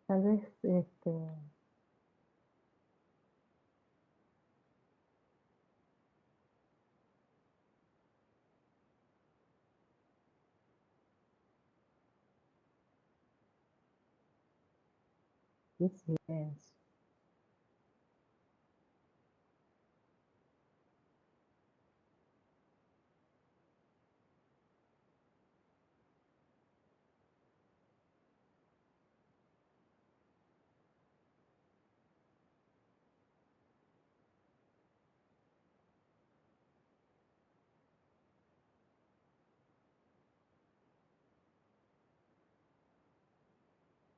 tal vez, qué silencio.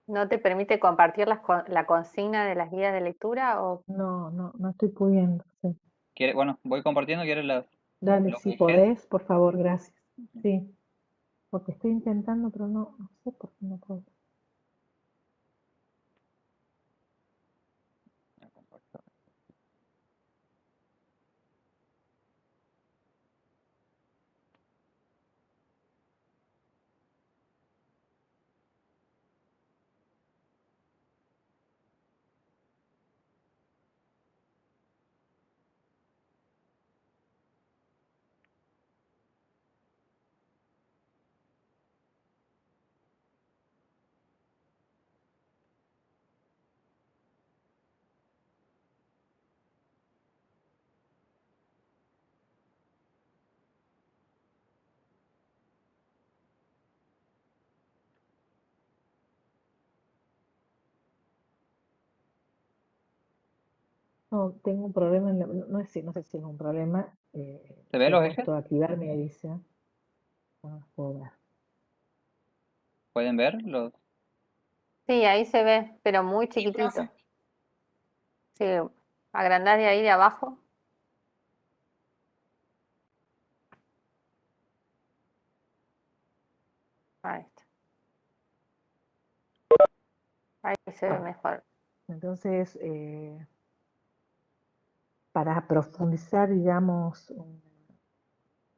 ¿No te permite compartir la consigna de las guías de lectura? O No estoy pudiendo. Sí. Bueno, voy compartiendo, ¿quieres Dale, lo que si dije? podés, por favor, gracias. Sí, porque estoy intentando, pero no sé por qué no puedo. No, tengo un problema, no sé si es un problema. ¿Se ven He los ejes? puesto activar mi edición. No los puedo ver. ¿Pueden ver los? sí, ahí se ve, pero muy chiquitito. Sí, agrandás de ahí de abajo. Ahí está. Ahí se ve mejor. Entonces, para profundizar, digamos,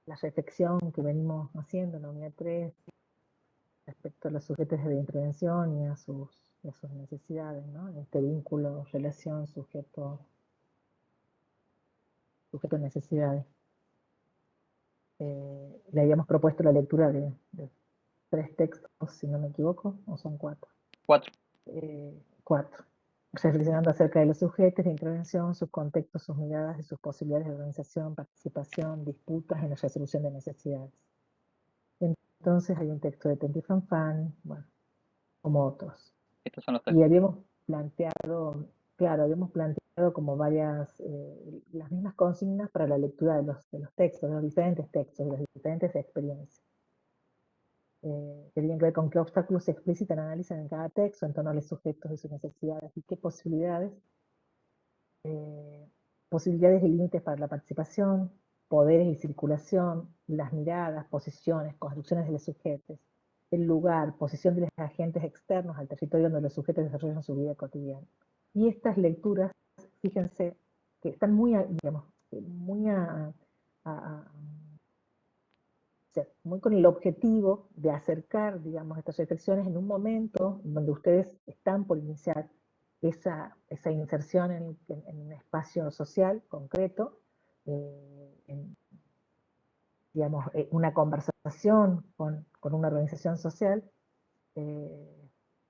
la reflexión que venimos haciendo en la unidad 3 respecto a los sujetos de intervención y a sus necesidades, ¿no? Este vínculo, relación, sujeto-necesidades. Le habíamos propuesto la lectura de 3 textos, si no me equivoco, o son 4. 4. 4. Reflexionando acerca de los sujetos de intervención, sus contextos, sus miradas y sus posibilidades de organización, participación, disputas en la resolución de necesidades. Entonces hay un texto de Tenty Fanfani, bueno, como otros. Estos son los Y textos. habíamos planteado, como varias, las mismas consignas para la lectura de los textos, de los diferentes textos, de las diferentes experiencias. Que tienen que ver con qué obstáculos se explicitan, analizan en cada texto en torno a los sujetos y sus necesidades y qué posibilidades y límites para la participación, poderes y circulación, las miradas, posiciones, construcciones de los sujetos, el lugar, posición de los agentes externos al territorio donde los sujetos desarrollan su vida cotidiana. Y estas lecturas, fíjense, que están muy, digamos, muy muy con el objetivo de acercar, digamos, estas reflexiones en un momento donde ustedes están por iniciar esa inserción en un espacio social concreto, digamos, una conversación con una organización social,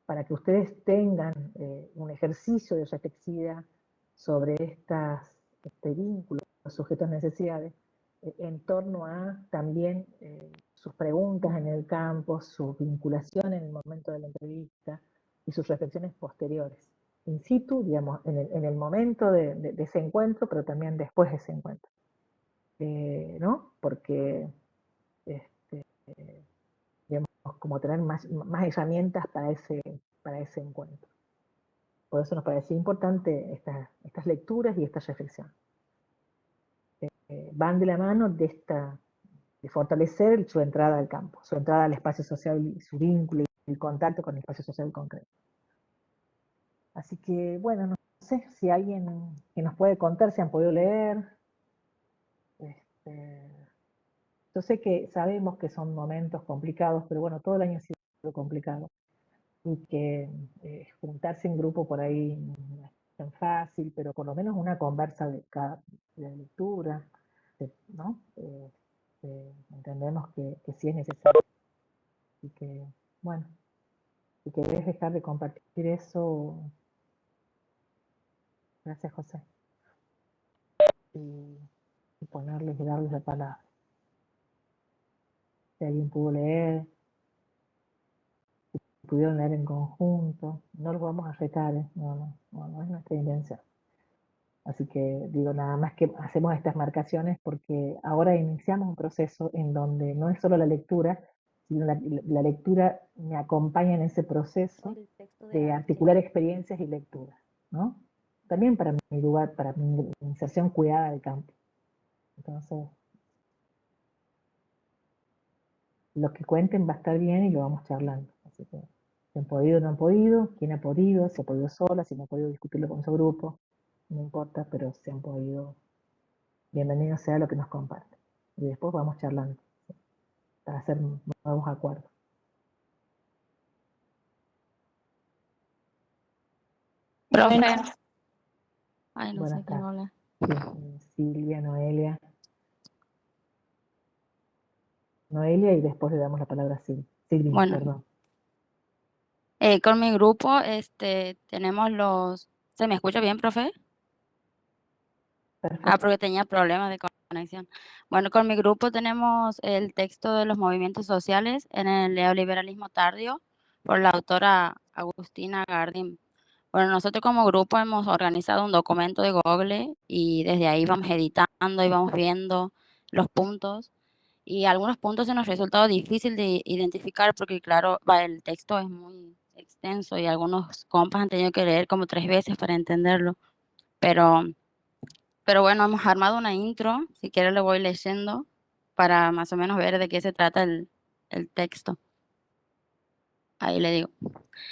para que ustedes tengan un ejercicio de reflexividad sobre este vínculo, los sujetos necesidades, en torno a también sus preguntas en el campo, su vinculación en el momento de la entrevista y sus reflexiones posteriores, in situ, digamos, en el momento de ese encuentro, pero también después de ese encuentro. ¿No? Porque, digamos, como tener más herramientas para ese encuentro. Por eso nos parecía importante estas lecturas y esta reflexión. Van de la mano de fortalecer su entrada al campo, su entrada al espacio social y su vínculo y el contacto con el espacio social concreto. Así que, bueno, no sé si alguien que nos puede contar si han podido leer. Yo sé que sabemos que son momentos complicados, pero bueno, todo el año ha sido complicado. y que juntarse en grupo por ahí no es tan fácil, pero por lo menos una conversa de lectura, ¿no? Entendemos que sí es necesario y que, bueno, si querés dejar de compartir eso, gracias José, y ponerles y darles la palabra. Si alguien pudo leer, si pudieron leer en conjunto, no los vamos a retar, no es nuestra intención. Así que digo, nada más que hacemos estas marcaciones porque ahora iniciamos un proceso en donde no es solo la lectura, sino la lectura me acompaña en ese proceso de articular experiencias y lecturas, ¿no? También para mi lugar, para mi inserción cuidada del campo. Entonces, lo que cuenten va a estar bien y lo vamos charlando. Así que, si han podido, no han podido, quién ha podido, si ha podido sola, si no ha podido discutirlo con su grupo, no importa, pero si han podido, bienvenido sea lo que nos comparten. Y después vamos charlando para hacer nuevos acuerdos. Profe, Ay, no Buenas sé quién tardes. habla. Sí, Silvia, Noelia. Noelia y después le damos la palabra a Silvia, Bueno, perdón. con mi grupo, tenemos los... ¿Se me escucha bien, profe? Perfecto. Porque tenía problemas de conexión. Bueno, con mi grupo tenemos el texto de los movimientos sociales en el neoliberalismo tardío por la autora Agustina Gardin. Bueno, nosotros como grupo hemos organizado un documento de Google y desde ahí vamos editando y vamos viendo los puntos. Y algunos puntos se nos ha resultado difícil de identificar porque, claro, el texto es muy extenso y algunos compas han tenido que leer como 3 veces para entenderlo. Pero bueno, hemos armado una intro, si quieres lo voy leyendo para más o menos ver de qué se trata el texto. Ahí le digo.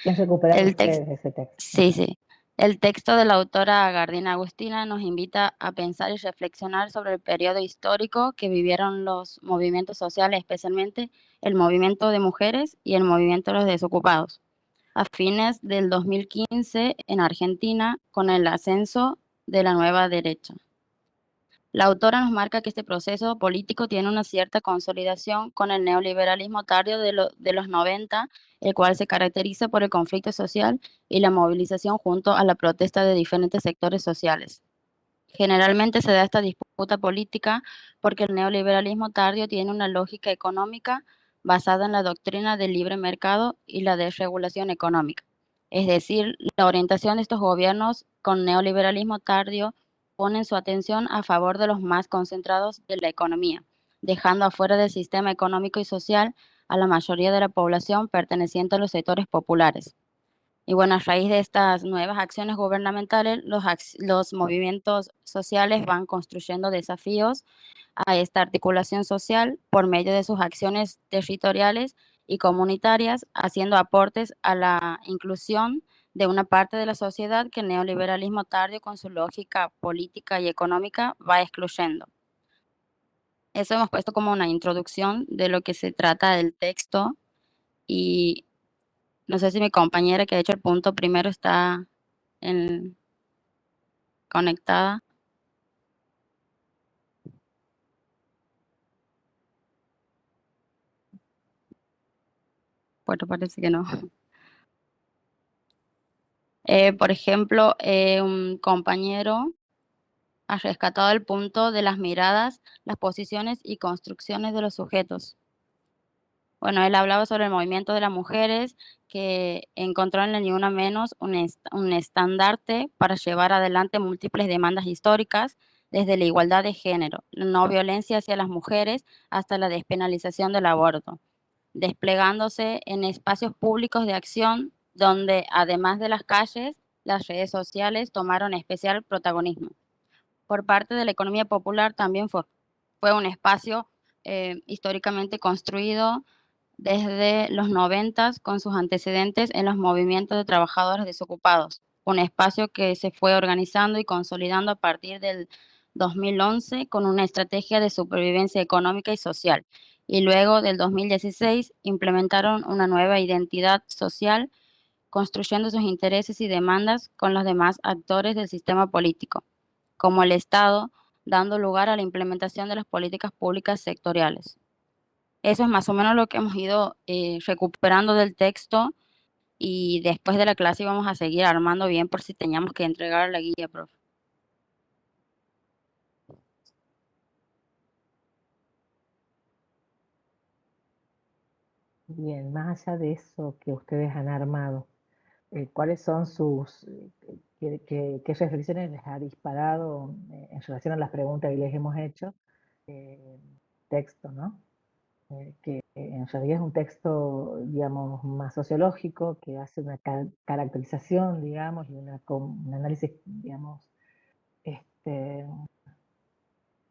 ¿Quién recupera El texto, ustedes ese texto? sí, sí. El texto de la autora Gardina Agustina nos invita a pensar y reflexionar sobre el periodo histórico que vivieron los movimientos sociales, especialmente el movimiento de mujeres y el movimiento de los desocupados, a fines del 2015 en Argentina con el ascenso de la nueva derecha. La autora nos marca que este proceso político tiene una cierta consolidación con el neoliberalismo tardío de los 90, el cual se caracteriza por el conflicto social y la movilización junto a la protesta de diferentes sectores sociales. Generalmente se da esta disputa política porque el neoliberalismo tardío tiene una lógica económica basada en la doctrina del libre mercado y la desregulación económica. Es decir, la orientación de estos gobiernos con neoliberalismo tardío ponen su atención a favor de los más concentrados de la economía, dejando afuera del sistema económico y social a la mayoría de la población perteneciente a los sectores populares. Y bueno, a raíz de estas nuevas acciones gubernamentales, los movimientos sociales van construyendo desafíos a esta articulación social por medio de sus acciones territoriales y comunitarias, haciendo aportes a la inclusión de una parte de la sociedad que el neoliberalismo tardío, con su lógica política y económica, va excluyendo. Eso hemos puesto como una introducción de lo que se trata del texto y no sé si mi compañera que ha hecho el punto primero está conectada. Bueno, parece que no. Por ejemplo, un compañero ha rescatado el punto de las miradas, las posiciones y construcciones de los sujetos. Bueno, él hablaba sobre el movimiento de las mujeres que encontró en el Ni Una Menos un estandarte para llevar adelante múltiples demandas históricas, desde la igualdad de género, la no violencia hacia las mujeres hasta la despenalización del aborto, desplegándose en espacios públicos de acción donde, además de las calles, las redes sociales tomaron especial protagonismo. Por parte de la economía popular también fue un espacio históricamente construido desde los 90 con sus antecedentes en los movimientos de trabajadores desocupados, un espacio que se fue organizando y consolidando a partir del 2011 con una estrategia de supervivencia económica y social, y luego del 2016 implementaron una nueva identidad social construyendo sus intereses y demandas con los demás actores del sistema político, como el Estado, dando lugar a la implementación de las políticas públicas sectoriales. Eso es más o menos lo que hemos ido recuperando del texto y después de la clase íbamos a seguir armando bien por si teníamos que entregar la guía, profe. Bien, más allá de eso que ustedes han armado, ¿cuáles son sus, qué reflexiones les ha disparado en relación a las preguntas que les hemos hecho? Texto, ¿no? Que en realidad es un texto, digamos, más sociológico, que hace una caracterización, digamos, y un análisis, digamos,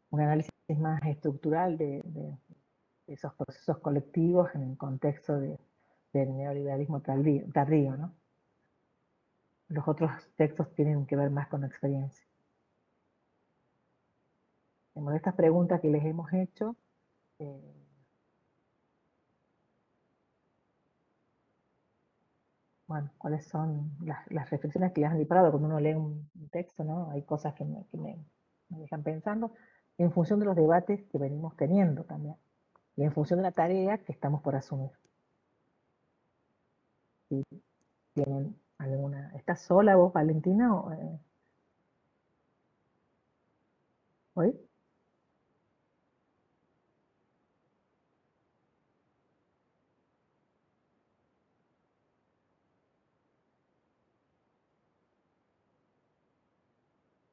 un análisis más estructural de esos procesos colectivos en el contexto del neoliberalismo tardío, ¿no? Los otros textos tienen que ver más con la experiencia. De estas preguntas que les hemos hecho, bueno, ¿cuáles son las reflexiones que les han disparado cuando uno lee un texto, ¿no? Hay cosas que me dejan pensando en función de los debates que venimos teniendo también y en función de la tarea que estamos por asumir. Si tienen alguna... ¿Estás sola vos, Valentina? ¿Hoy?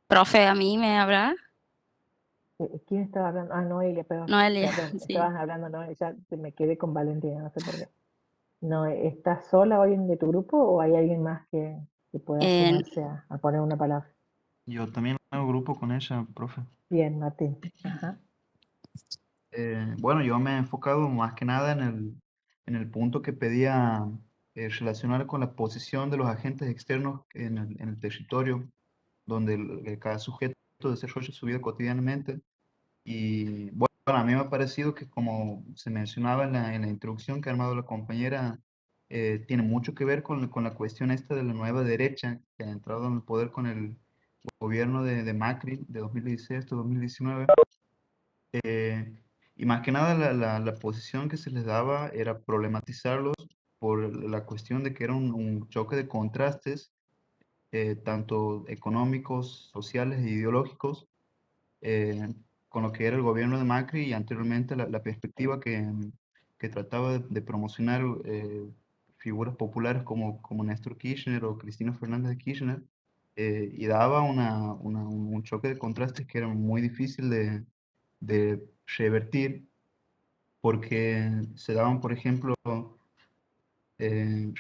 Profe, ¿a mí me habla? ¿Quién estaba hablando? Ah, Noelia, Noelia, perdón, sí. estabas hablando, Noelia, ya me quedé con Valentina, no sé por qué. No, ¿estás sola hoy de tu grupo o hay alguien más que pueda Eh, sumarse a poner una palabra? Yo también hago grupo con ella, profe. Bien, Martín. Ajá. Bueno, yo me he enfocado más que nada en el punto que pedía relacionar con la posición de los agentes externos en el territorio, donde cada sujeto desarrolla su vida cotidianamente. Y bueno, a mí me ha parecido que como se mencionaba en la introducción que ha armado la compañera, tiene mucho que ver con la cuestión esta de la nueva derecha que ha entrado en el poder con el gobierno de Macri de 2016 hasta 2019. Y más que nada la posición que se les daba era problematizarlos por la cuestión de que era un choque de contrastes, tanto económicos, sociales e ideológicos, eh, con lo que era el gobierno de Macri y anteriormente la perspectiva que trataba de promocionar figuras populares como Néstor Kirchner o Cristina Fernández de Kirchner, y daba un choque de contrastes que era muy difícil de revertir porque se daban, por ejemplo,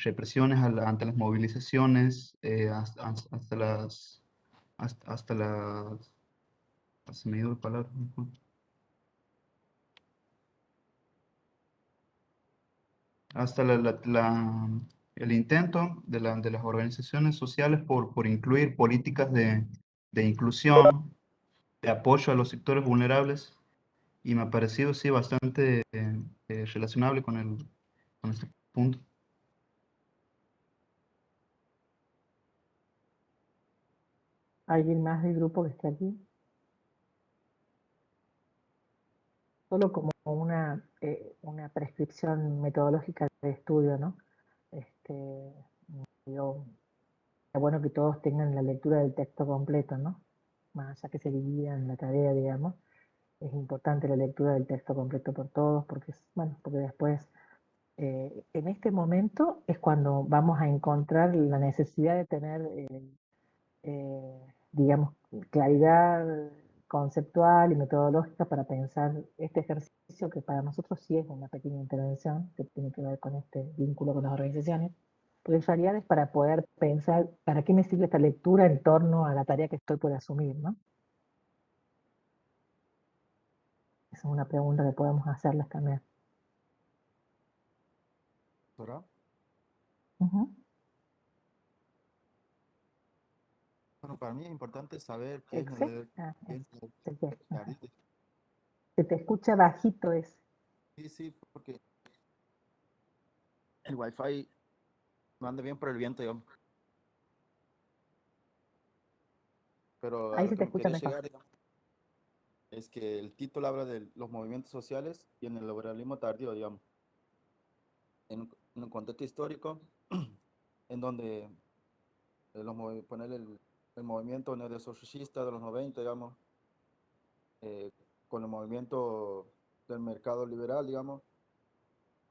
represiones ante las movilizaciones, hasta las, hasta las, se me dio la palabra, hasta el intento de las organizaciones sociales por incluir políticas de inclusión, de apoyo a los sectores vulnerables, y me ha parecido, sí, bastante relacionable con este punto. ¿Alguien más del grupo que esté aquí? Solo como una prescripción metodológica de estudio, ¿no? Digo, está bueno que todos tengan la lectura del texto completo, ¿no? Más allá que se dividan la tarea, digamos. Es importante la lectura del texto completo por todos, porque, bueno, porque después, en este momento es cuando vamos a encontrar la necesidad de tener, digamos, claridad conceptual y metodológica para pensar este ejercicio que para nosotros sí es una pequeña intervención que tiene que ver con este vínculo con las organizaciones, porque en realidad es para poder pensar para qué me sirve esta lectura en torno a la tarea que estoy por asumir, ¿no? Esa es una pregunta que podemos hacerles también. ¿Verdad? Uh-huh. Bueno, para mí es importante saber qué es Se te escucha bajito ese. Sí, sí, porque el Wi-Fi no ande bien por el viento, digamos. Pero a Ahí lo se que te me escucha quería mejor. llegar, digamos, es que el título habla de los movimientos sociales y en el liberalismo tardío, digamos, en un contexto histórico en donde poner el movimiento neosocialista de los 90, digamos, eh, con el movimiento del mercado liberal, digamos,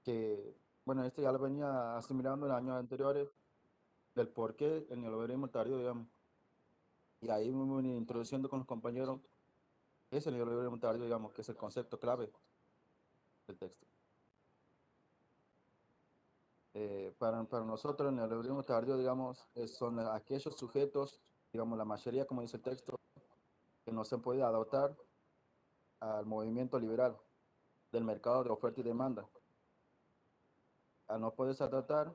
que, bueno, este ya lo venía asimilando en años anteriores, del por qué el neoliberalismo tardío, digamos, y ahí me voy introduciendo con los compañeros, es el neoliberalismo tardío, digamos, que es el concepto clave del texto. Para nosotros, el neoliberalismo tardío, digamos, son aquellos sujetos, digamos, la mayoría, como dice el texto, que no se han podido adaptar al movimiento liberal del mercado de oferta y demanda. Al no poderse adaptar,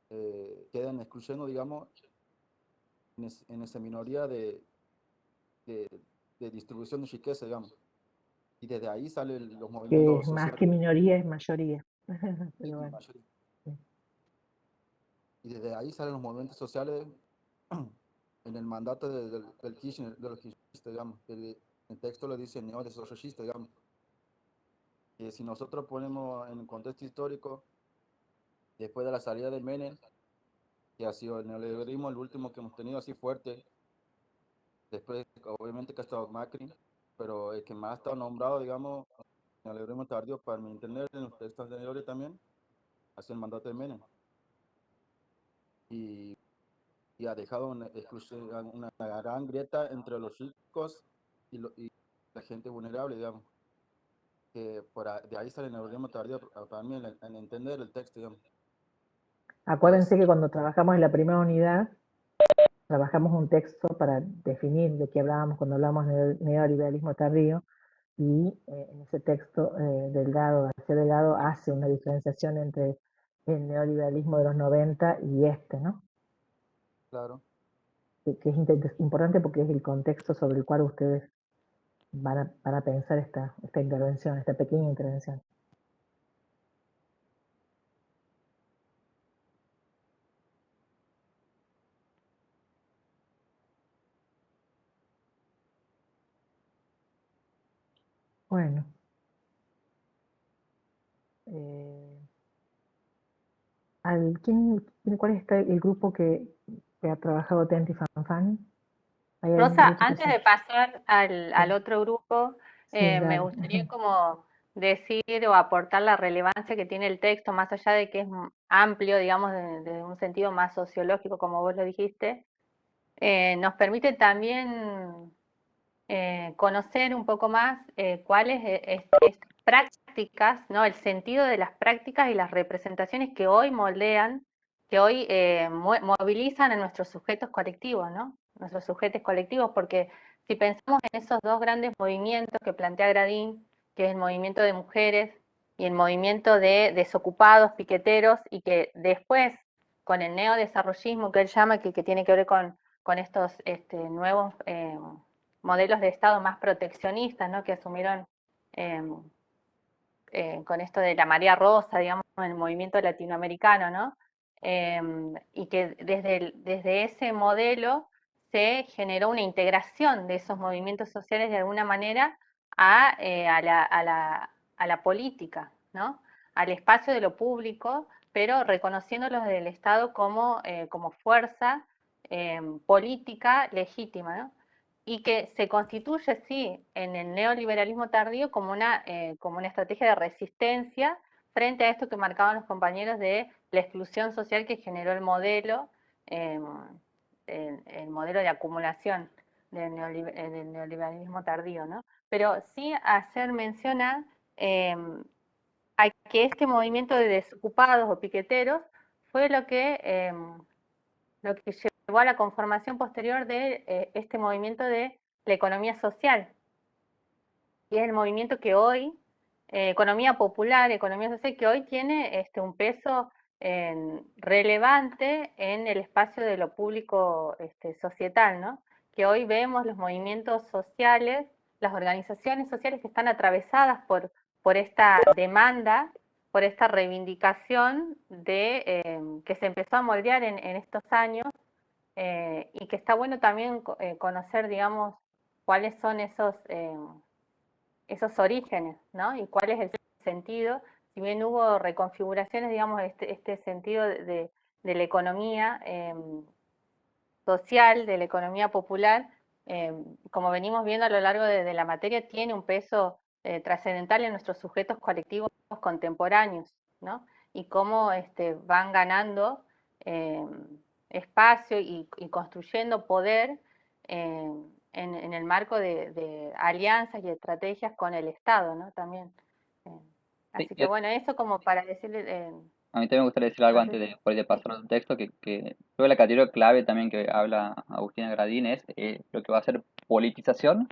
quedan excluyendo, digamos, en esa minoría de, de distribución de riqueza, digamos. Y desde ahí salen los Que movimientos es más sociales. que minoría, es mayoría. Sí, Pero bueno, mayoría. sí. Y desde ahí salen los movimientos sociales en el mandato del Kirchner, de los kirchneristas, digamos. El texto lo dice neodesarrollista, digamos. Que si nosotros ponemos en el contexto histórico, después de la salida de Menem, que ha sido el neoliberalismo el último que hemos tenido así fuerte, después obviamente que ha estado Macri, pero el que más ha estado nombrado, digamos, neoliberalismo tardío, para mi entender, en los textos anteriores también, ha sido el mandato de Menem. Y ha dejado una gran grieta entre los ricos y la gente vulnerable, digamos. Que de ahí sale el neoliberalismo tardío, para mí, en entender el texto, digamos. Acuérdense que cuando trabajamos en la primera unidad, trabajamos un texto para definir de qué hablábamos cuando hablamos de neoliberalismo tardío, y en ese texto García Delgado hace una diferenciación entre el neoliberalismo de los 90 y este, ¿no? Claro. Que es importante porque es el contexto sobre el cual ustedes van a pensar esta intervención, esta pequeña intervención. Bueno. ¿Cuál es el grupo que ha trabajado Tenti Fanfani? ¿Hay algún Rosa, grupo que antes de pasar al Sí. otro grupo, Sí, me dale. gustaría como decir o aportar la relevancia que tiene el texto, más allá de que es amplio, digamos, de un sentido más sociológico, como vos lo dijiste, nos permite también conocer un poco más cuáles estas prácticas, ¿no? El sentido de las prácticas y las representaciones que hoy moldean, que hoy movilizan a nuestros sujetos colectivos, ¿no? Nuestros sujetos colectivos, porque si pensamos en esos dos grandes movimientos que plantea Gradín, que es el movimiento de mujeres y el movimiento de desocupados, piqueteros, y que después, con el neodesarrollismo que él llama, que tiene que ver con estos nuevos modelos de Estado más proteccionistas, ¿no? Que asumieron con esto de la Marea Rosa, digamos, en el movimiento latinoamericano, ¿no? Y que desde ese modelo se generó una integración de esos movimientos sociales de alguna manera a la política, ¿no? Al espacio de lo público, pero reconociéndolos del Estado como fuerza política legítima, ¿no? Y que se constituye, sí, en el neoliberalismo tardío como una estrategia de resistencia frente a esto que marcaban los compañeros de la exclusión social que generó el modelo de acumulación del neoliberalismo tardío, ¿no? Pero sí hacer mención a que este movimiento de desocupados o piqueteros fue lo que llevó a la conformación posterior de este movimiento de la economía social, y es el movimiento que hoy, economía popular, economía social, que hoy tiene un peso relevante en el espacio de lo público societal, ¿no? Que hoy vemos los movimientos sociales, las organizaciones sociales que están atravesadas por esta demanda, por esta reivindicación que se empezó a moldear en estos años, y que está bueno también conocer, digamos, cuáles son esos orígenes, ¿no? Y cuál es el sentido. Si bien hubo reconfiguraciones, digamos, este sentido de la economía social, de la economía popular, como venimos viendo a lo largo de la materia, tiene un peso trascendental en nuestros sujetos colectivos contemporáneos, ¿no? Y cómo van ganando espacio y construyendo poder en el marco de alianzas y estrategias con el Estado, ¿no? También. Así que bueno, eso como para decirle... A mí también me gustaría decir algo no sé antes si- de pasar al texto, que creo que la categoría clave también que habla Agustina Gradín es lo que va a ser politización,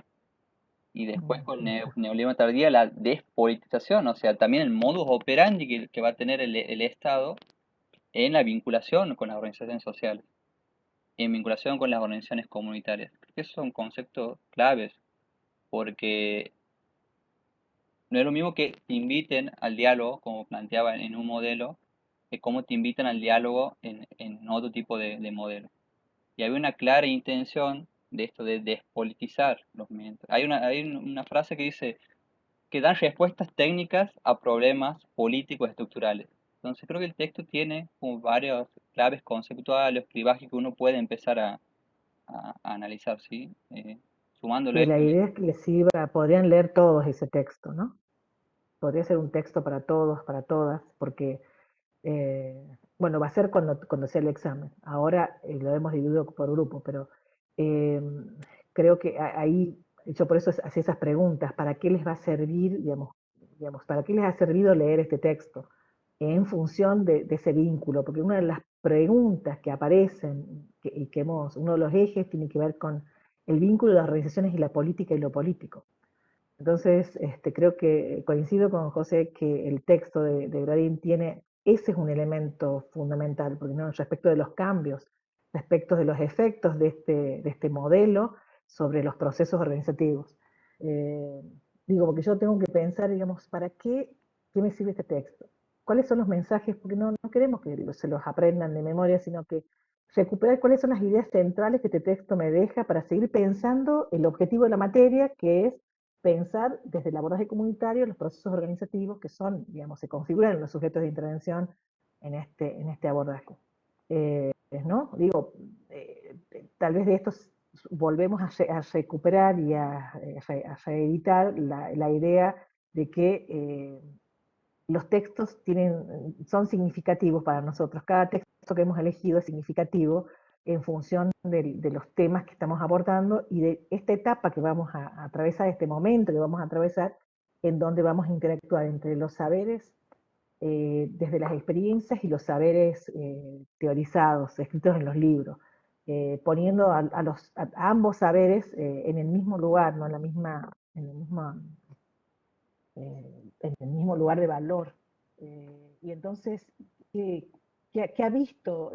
y después con neoliberalismo tardía la despolitización, o sea, también el modus operandi que va a tener el Estado en la vinculación con las organizaciones sociales, en vinculación con las organizaciones comunitarias. Creo que esos son conceptos claves, porque no es lo mismo que te inviten al diálogo, como planteaba en un modelo, que cómo te invitan al diálogo en otro tipo de modelo. Y había una clara intención de esto de despolitizar los movimientos. Hay una frase que dice que dan respuestas técnicas a problemas políticos estructurales. Entonces creo que el texto tiene como varias claves conceptuales, clivajes que uno puede empezar a analizar, ¿sí? Sumándole Y la esto. idea es que les sirva, podrían leer todos ese texto, ¿no? Podría ser un texto para todos, para todas, porque, bueno, va a ser cuando sea el examen. Ahora lo hemos dividido por grupo, pero creo que ahí, yo por eso hacía esas preguntas, ¿para qué les va a servir, digamos, para qué les ha servido leer este texto? En función de ese vínculo, porque una de las preguntas que aparecen y que uno de los ejes tiene que ver con el vínculo de las organizaciones y la política y lo político. Entonces, creo que coincido con José que el texto de Gradín ese es un elemento fundamental, porque no, respecto de los cambios, respecto de los efectos de este modelo sobre los procesos organizativos. Digo, porque yo tengo que pensar, digamos, ¿para qué me sirve este texto? ¿Cuáles son los mensajes? Porque no queremos que se los aprendan de memoria, sino que recuperar cuáles son las ideas centrales que este texto me deja para seguir pensando el objetivo de la materia, que es pensar desde el abordaje comunitario los procesos organizativos que son, digamos, se configuran en los sujetos de intervención en este abordaje. ¿No? Digo, tal vez de estos volvemos a recuperar y a reeditar la idea de que los textos son significativos para nosotros. Cada texto que hemos elegido es significativo en función de los temas que estamos abordando y de esta etapa que vamos a atravesar, este momento que vamos a atravesar, en donde vamos a interactuar entre los saberes desde las experiencias y los saberes teorizados, escritos en los libros, poniendo a ambos saberes en el mismo lugar, ¿no? En el mismo lugar de valor. Y entonces, ¿qué ha visto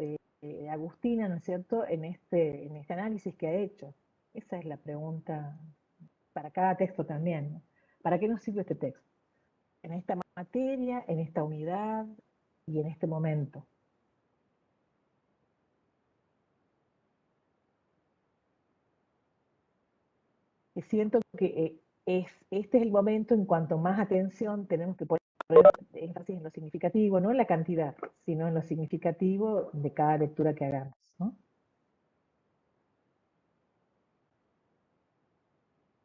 Agustina, ¿no es cierto?, en este análisis que ha hecho? Esa es la pregunta para cada texto también, ¿no? ¿Para qué nos sirve este texto? En esta materia, en esta unidad y en este momento. Y siento que este es el momento en cuanto más atención tenemos que poner énfasis en lo significativo, no en la cantidad, sino en lo significativo de cada lectura que hagamos, ¿no?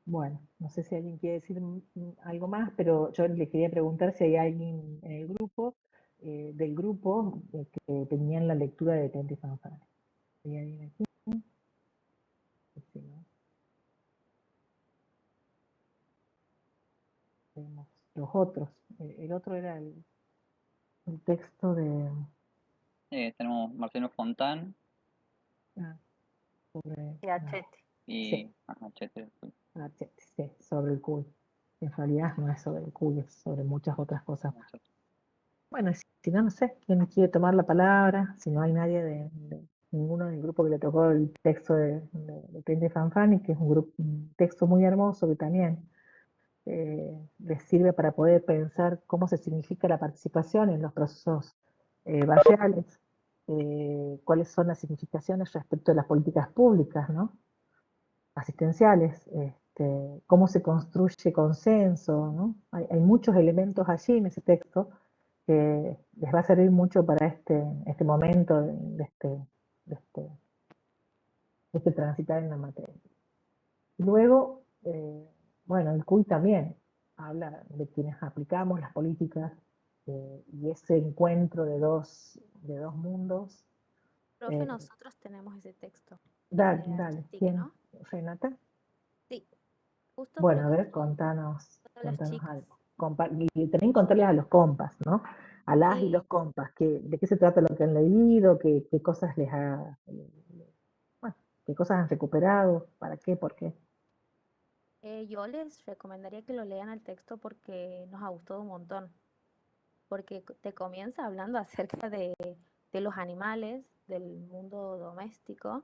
Bueno, no sé si alguien quiere decir algo más, pero yo le quería preguntar si hay alguien en el grupo, del grupo, que tenían la lectura de Tente y Fanfare. ¿Hay alguien aquí? Sí, ¿no? Tenemos los otros. El otro era el texto de... Tenemos Marcelo Fontán sobre, Y Achetti. y sí, sí, sobre el cuy. En realidad no es sobre el cuy, es sobre muchas otras cosas. Bueno, si no, no sé, ¿quién quiere tomar la palabra? Si no hay nadie de ninguno del grupo que le tocó el texto de Tente Fanfani, que es un texto muy hermoso que también les sirve para poder pensar cómo se significa la participación en los procesos barriales, cuáles son las significaciones respecto de las políticas públicas, ¿no? Asistenciales, cómo se construye consenso, ¿no? Hay muchos elementos allí en ese texto que les va a servir mucho para este momento de este transitar en la materia. Y luego, bueno, el CUI también habla de quienes aplicamos las políticas y ese encuentro de dos mundos. Profe, nosotros tenemos ese texto. Dale, de dale. Artistic, ¿Quién? ¿no? ¿Renata? Sí, justo Bueno, a creo que ver, contanos las chicas. algo. Y también contarles a los compas, ¿no? A las y Sí, los compas, de qué se trata lo que han leído, qué cosas bueno, qué cosas han recuperado, para qué, por qué. yo les recomendaría que lo lean el texto porque nos ha gustado un montón. Porque te comienza hablando acerca de los animales, del mundo doméstico,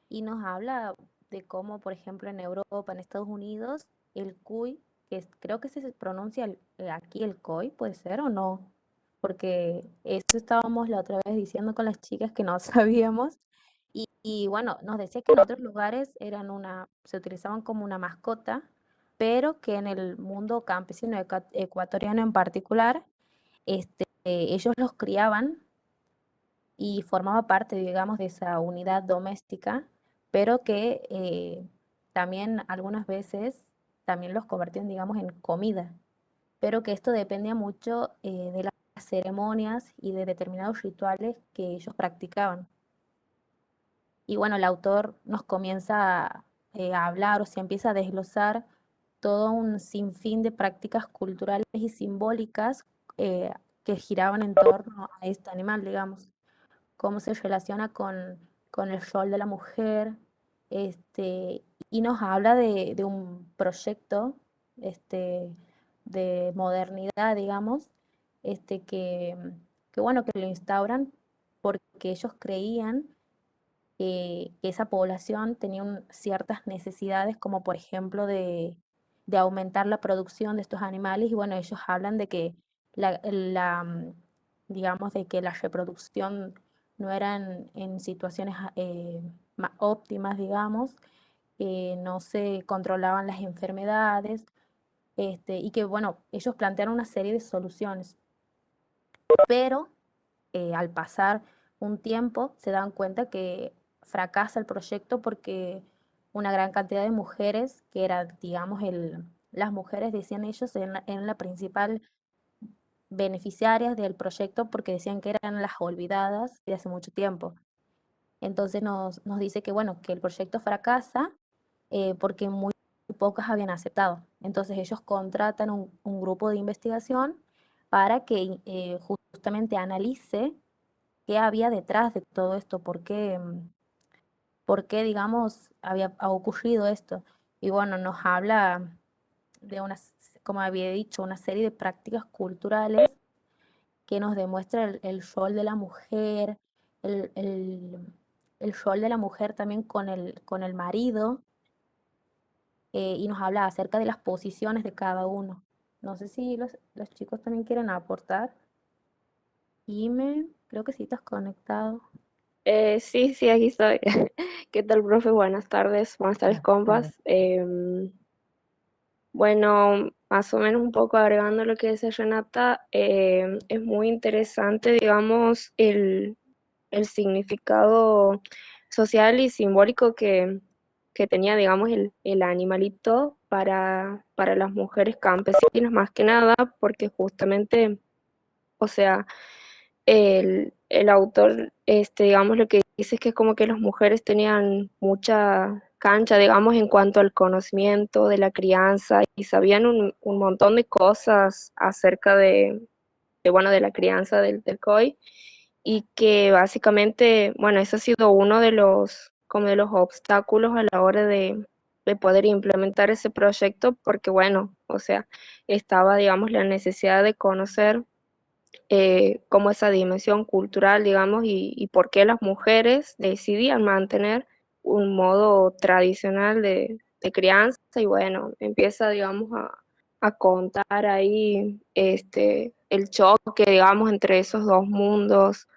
y nos habla de cómo, por ejemplo, en Europa, en Estados Unidos, el cuy, creo que se pronuncia aquí el coy, ¿puede ser o no? Porque eso estábamos la otra vez diciendo con las chicas que no sabíamos. Y bueno, nos decía que en otros lugares se utilizaban como una mascota, pero que en el mundo campesino ecuatoriano en particular, ellos los criaban y formaba parte, digamos, de esa unidad doméstica, pero que también algunas veces también los convertían, digamos, en comida, pero que esto dependía mucho de las ceremonias y de determinados rituales que ellos practicaban. Y bueno, el autor nos comienza a hablar, o sea, empieza a desglosar todo un sinfín de prácticas culturales y simbólicas eh, que giraban en torno a este animal, digamos, cómo se relaciona con el rol de la mujer, y nos habla de un proyecto este, de modernidad, digamos, este, que, bueno, que lo instauran porque ellos creían que esa población tenía ciertas necesidades, como por ejemplo de aumentar la producción de estos animales, y bueno, ellos hablan de que digamos, de que la reproducción no era en situaciones óptimas, digamos, no se controlaban las enfermedades, y que bueno, ellos plantearon una serie de soluciones, pero al pasar un tiempo se dan cuenta que fracasa el proyecto porque una gran cantidad de mujeres, que eran, digamos, las mujeres, decían ellos, eran la principal beneficiarias del proyecto porque decían que eran las olvidadas de hace mucho tiempo. Entonces nos dice que, bueno, que el proyecto fracasa porque muy pocas habían aceptado. Entonces ellos contratan un grupo de investigación para que justamente analice qué había detrás de todo esto, por qué, digamos, ha ocurrido esto. Y bueno, nos habla de como había dicho, una serie de prácticas culturales que nos demuestra el rol de la mujer, el, el, el rol de la mujer también con el marido, y nos habla acerca de las posiciones de cada uno. No sé si los chicos también quieren aportar. Creo que sí estás conectado. Sí, sí, aquí estoy. ¿Qué tal, profe? Buenas tardes, compas. Bueno, más o menos un poco agregando lo que dice Renata, es muy interesante, digamos, el significado social y simbólico que tenía, digamos, el animalito para las mujeres campesinas, más que nada, porque justamente, o sea, el autor, digamos, lo que dice es que como que las mujeres tenían mucha cancha, digamos, en cuanto al conocimiento de la crianza y sabían un montón de cosas acerca bueno, de la crianza del COI, y que básicamente, bueno, eso ha sido uno de como de los obstáculos a la hora de poder implementar ese proyecto, porque bueno, o sea, estaba, digamos, la necesidad de conocer como esa dimensión cultural, digamos, y por qué las mujeres decidían mantener un modo tradicional de crianza, y bueno, empieza, digamos, a contar ahí el choque, digamos, entre esos dos mundos,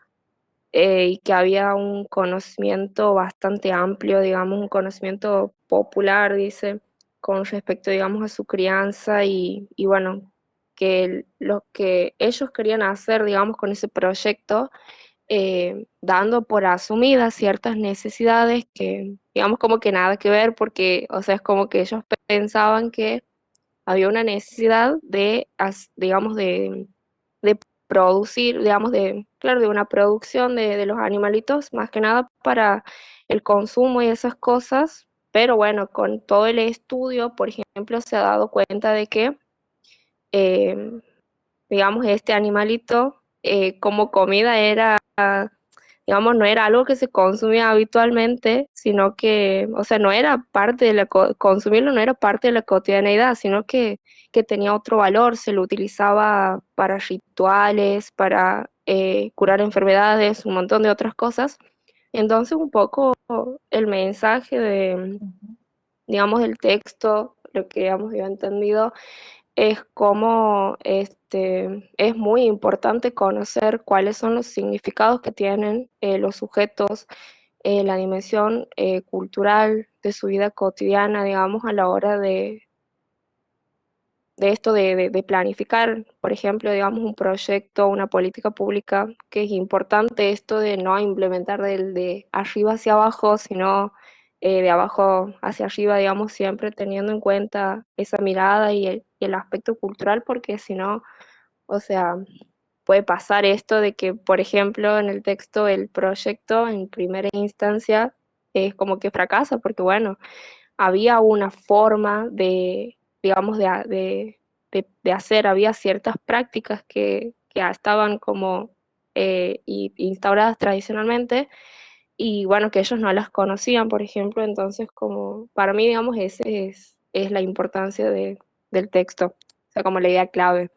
y que había un conocimiento bastante amplio, digamos, un conocimiento popular, dice, con respecto, digamos, a su crianza y bueno, que lo que ellos querían hacer, digamos, con ese proyecto, dando por asumidas ciertas necesidades que, digamos, como que nada que ver, porque, o sea, es como que ellos pensaban que había una necesidad de, digamos, de producir, digamos, claro, de una producción de los animalitos, más que nada para el consumo y esas cosas, pero bueno, con todo el estudio, por ejemplo, se ha dado cuenta de que, eh, digamos, este animalito como comida era, digamos, no era algo que se consumía habitualmente, sino que, o sea, no era parte de consumirlo no era parte de la cotidianeidad, sino que tenía otro valor, se lo utilizaba para rituales, para curar enfermedades, un montón de otras cosas. Entonces, un poco el mensaje de, Ujú. digamos, del texto, lo que, digamos, yo he entendido, es como es muy importante conocer cuáles son los significados que tienen los sujetos, la dimensión cultural de su vida cotidiana, digamos, a la hora de esto de planificar, por ejemplo, digamos, un proyecto, una política pública, que es importante esto de no implementar de arriba hacia abajo, sino de abajo hacia arriba, digamos, siempre teniendo en cuenta esa mirada y el aspecto cultural, porque si no, o sea, puede pasar esto de que, por ejemplo, en el texto el proyecto en primera instancia es como que fracasa, porque bueno, había una forma de, digamos, de hacer, había ciertas prácticas que estaban como instauradas tradicionalmente y bueno, que ellos no las conocían, por ejemplo, entonces como para mí, digamos, ese es la importancia del texto, o sea, como la idea clave.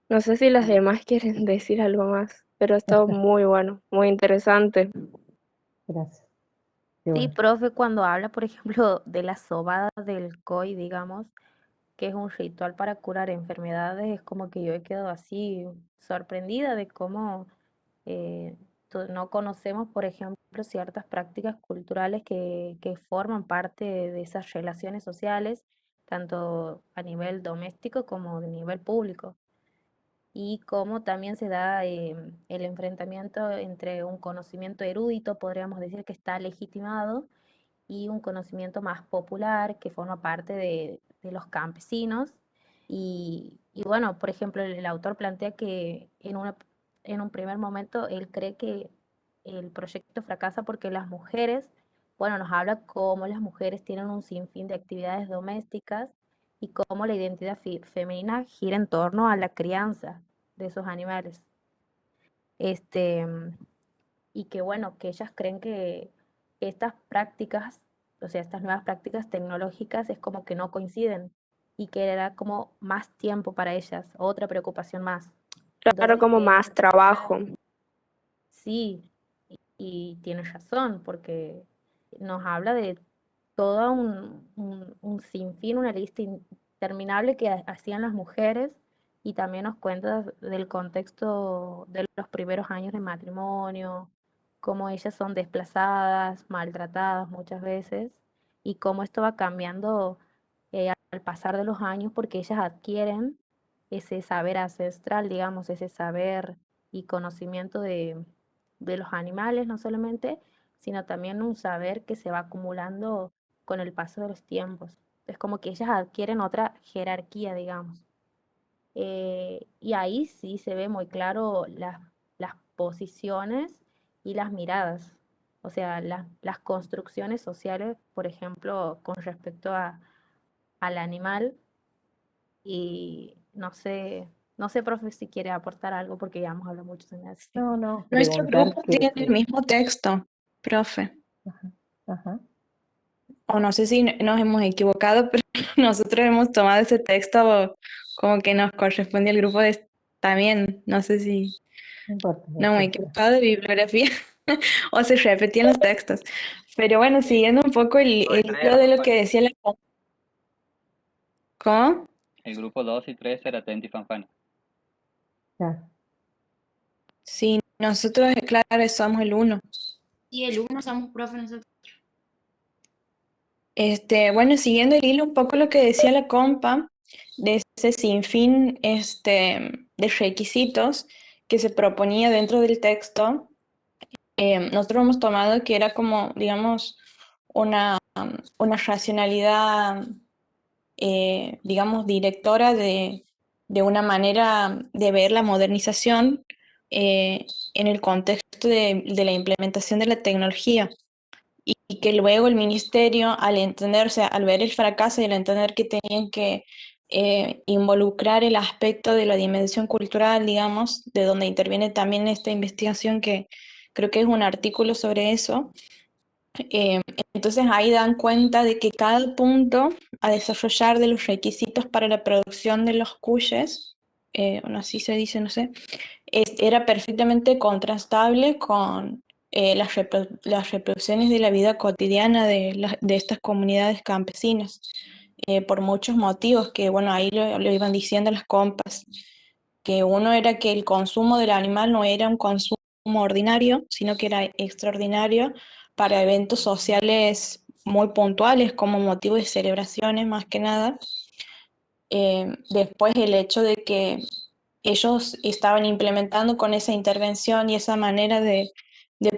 No sé si las demás quieren decir algo más, pero esto muy bueno, muy interesante. Gracias. Qué Sí, bueno. profe, cuando habla, por ejemplo, de la sobada del COI, digamos, que es un ritual para curar enfermedades, es como que yo he quedado así sorprendida de cómo eh, no conocemos, por ejemplo, ciertas prácticas culturales que forman parte de esas relaciones sociales, tanto a nivel doméstico como a nivel público. Y cómo también se da el enfrentamiento entre un conocimiento erudito, podríamos decir que está legitimado, y un conocimiento más popular que forma parte de los campesinos. Y bueno, por ejemplo, el autor plantea que en un primer momento él cree que el proyecto fracasa porque las mujeres, bueno, nos habla cómo las mujeres tienen un sinfín de actividades domésticas y cómo la identidad femenina gira en torno a la crianza de esos animales. Este, y que bueno, que ellas creen que estas prácticas, o sea, estas nuevas prácticas tecnológicas es como que no coinciden y que era como más tiempo para ellas, otra preocupación más. Claro, Entonces, como que más trabajo. sí, y tienes razón, porque nos habla de todo un sinfín, una lista interminable que hacían las mujeres y también nos cuenta del contexto de los primeros años de matrimonio, cómo ellas son desplazadas, maltratadas muchas veces y cómo esto va cambiando al pasar de los años porque ellas adquieren ese saber ancestral, digamos, ese saber y conocimiento de los animales, no solamente, sino también un saber que se va acumulando con el paso de los tiempos. Es como que ellas adquieren otra jerarquía, digamos. Y ahí sí se ve muy claro las posiciones y las miradas, o sea, las construcciones sociales, por ejemplo, con respecto al animal. Y no sé, profe, si quiere aportar algo, porque ya hemos hablado mucho, se me hace. No, no, Nuestro preguntar grupo tiene el mismo texto, profe. Ajá, ajá. O no sé si nos hemos equivocado, pero nosotros hemos tomado ese texto como que nos corresponde al grupo también. No sé si No importa, no me he después. equivocado de bibliografía o se repetían los textos. Pero bueno, siguiendo un poco el hilo de lo que decía la... ¿Cómo? El grupo 2 y 3 era Tenti Fanfani. Claro. Sí, nosotros, claro, somos el 1. Y el 1 somos profe nosotros. Bueno, siguiendo el hilo un poco lo que decía la compa, de ese sinfín de requisitos que se proponía dentro del texto, nosotros hemos tomado que era como, digamos, una racionalidad, digamos, directora de una manera de ver la modernización en el contexto de la implementación de la tecnología. Y que luego el ministerio, al entenderse, al ver el fracaso y al entender que tenían que involucrar el aspecto de la dimensión cultural, digamos, de donde interviene también esta investigación, que creo que es un artículo sobre eso, eh, entonces ahí dan cuenta de que cada punto a desarrollar de los requisitos para la producción de los cuyes, bueno, así se dice, no sé, era perfectamente contrastable con las reproducciones de la vida cotidiana de estas comunidades campesinas, por muchos motivos que, bueno, ahí lo iban diciendo las compas, que uno era que el consumo del animal no era un consumo ordinario, sino que era extraordinario para eventos sociales muy puntuales, como motivo de celebraciones más que nada. Después el hecho de que ellos estaban implementando con esa intervención y esa manera de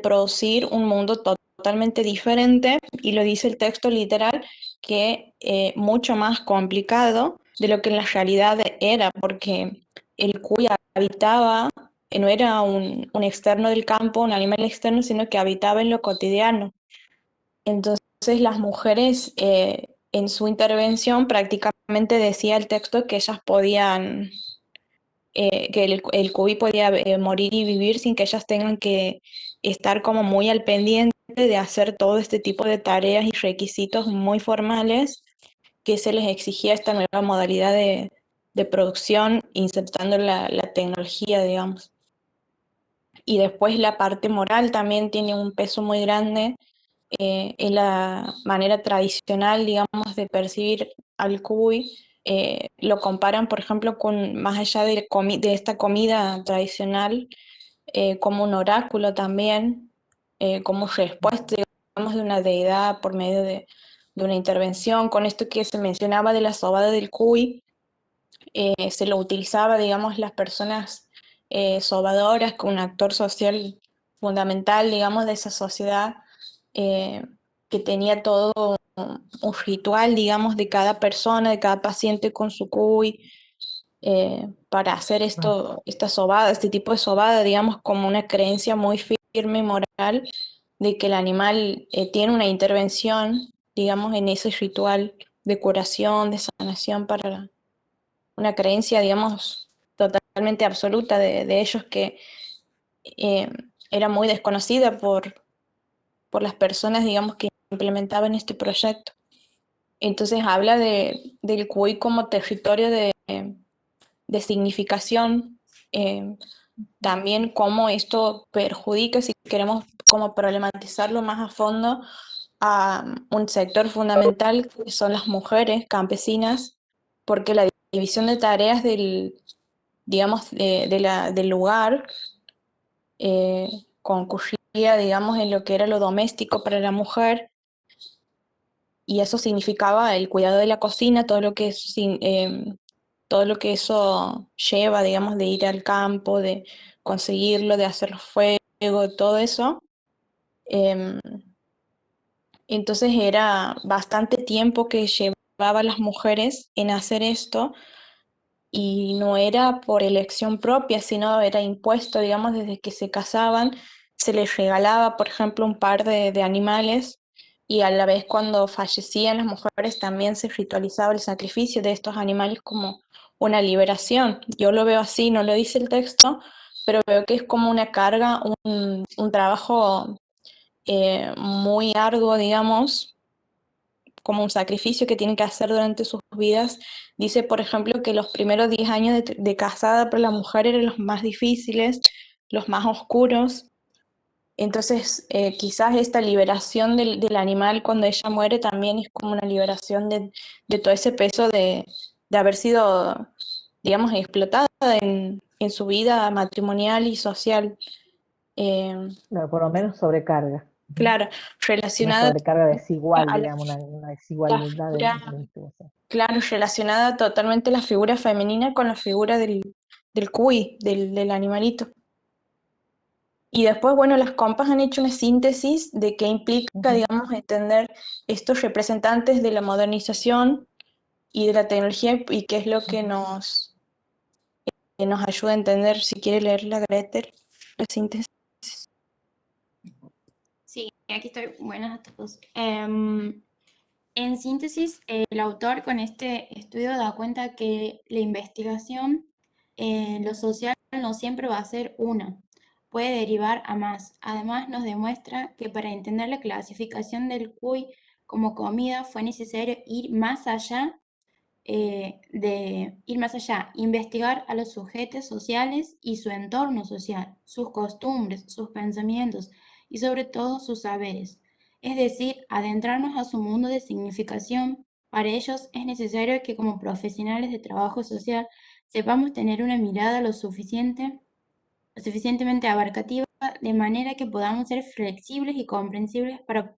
producir un mundo totalmente diferente, y lo dice el texto literal, que mucho más complicado de lo que en la realidad era, porque el cuy habitaba, no era un externo del campo, un animal externo, sino que habitaba en lo cotidiano. Entonces las mujeres en su intervención prácticamente decía el texto que ellas podían, que el cuy podía morir y vivir sin que ellas tengan que estar como muy al pendiente de hacer todo este tipo de tareas y requisitos muy formales que se les exigía esta nueva modalidad de producción, insertando la tecnología, digamos. Y después la parte moral también tiene un peso muy grande en la manera tradicional, digamos, de percibir al cuy. Lo comparan, por ejemplo, con más allá de esta comida tradicional, como un oráculo también, como respuesta, digamos, de una deidad por medio de una intervención. Con esto que se mencionaba de la sobada del cuy, se lo utilizaba, digamos, las personas sobadoras, como un actor social fundamental, digamos, de esa sociedad, que tenía todo un ritual, digamos, de cada persona, de cada paciente con su cuy, para hacer esta sobada, este tipo de sobada, digamos, como una creencia muy firme y moral de que el animal tiene una intervención, digamos, en ese ritual de curación, de sanación, para una creencia, digamos, totalmente absoluta de ellos, que eh, era muy desconocida por las personas, digamos, que implementaban este proyecto. Entonces habla del cuy como territorio de significación, también cómo esto perjudica, si queremos como problematizarlo más a fondo, a un sector fundamental que son las mujeres campesinas, porque la división de tareas digamos, del lugar concurría, digamos, en lo que era lo doméstico para la mujer, y eso significaba el cuidado de la cocina, todo lo que eso lleva, digamos, de ir al campo, de conseguirlo, de hacer fuego, todo eso. Em, entonces era bastante tiempo que llevaban las mujeres en hacer esto, y no era por elección propia, sino era impuesto, digamos, desde que se casaban, se les regalaba, por ejemplo, un par de animales, y a la vez cuando fallecían las mujeres también se ritualizaba el sacrificio de estos animales como una liberación. Yo lo veo así, no lo dice el texto, pero veo que es como una carga, un trabajo muy arduo, digamos, como un sacrificio que tienen que hacer durante sus vidas. Dice, por ejemplo, que los primeros 10 años de casada para la mujer eran los más difíciles, los más oscuros. Entonces, quizás esta liberación del animal cuando ella muere también es como una liberación de todo ese peso de de haber sido, digamos, explotada en su vida matrimonial y social. No, por lo menos sobrecarga. Claro, Una relacionada sobrecarga desigual, a digamos, una la desigualdad de figura, la investigación. claro, relacionada totalmente la figura femenina con la figura del cuy, del animalito. Y después, bueno, las compas han hecho una síntesis de qué implica, digamos, entender estos representantes de la modernización y de la tecnología y qué es lo que nos ayuda a entender. Si quiere leer la Gretel, la síntesis. Sí, aquí estoy. Buenas a todos. En síntesis, el autor con este estudio da cuenta que la investigación en lo social no siempre va a ser una, puede derivar a más. Además, nos demuestra que para entender la clasificación del cuy como comida fue necesario ir más allá, investigar a los sujetos sociales y su entorno social, sus costumbres, sus pensamientos y sobre todo sus saberes. Es decir, adentrarnos a su mundo de significación. Para ellos es necesario que como profesionales de trabajo social sepamos tener una mirada lo suficientemente abarcativa, de manera que podamos ser flexibles y comprensibles para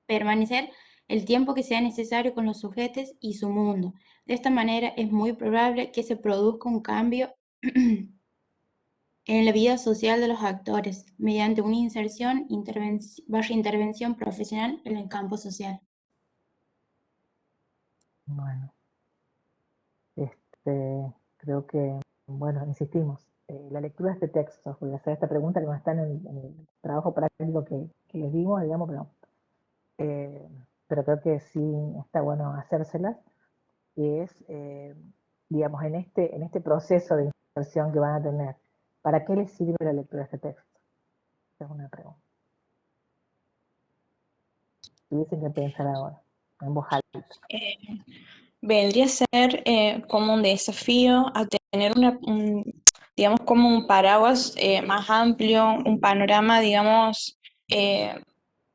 permanecer el tiempo que sea necesario con los sujetos y su mundo. De esta manera es muy probable que se produzca un cambio en la vida social de los actores, mediante una intervención profesional en el campo social. Bueno, creo que, bueno, insistimos, la lectura de este texto, voy a hacer esta pregunta que no está en el trabajo práctico que les dimos, digamos, pero creo que sí está bueno hacérselas, y es, digamos, en este proceso de inserción que van a tener, ¿para qué les sirve la lectura de este texto? Esa es una pregunta. Tuviesen que pensar ahora, en voz alta. Vendría a ser como un desafío a tener digamos, como un paraguas más amplio, un panorama, digamos,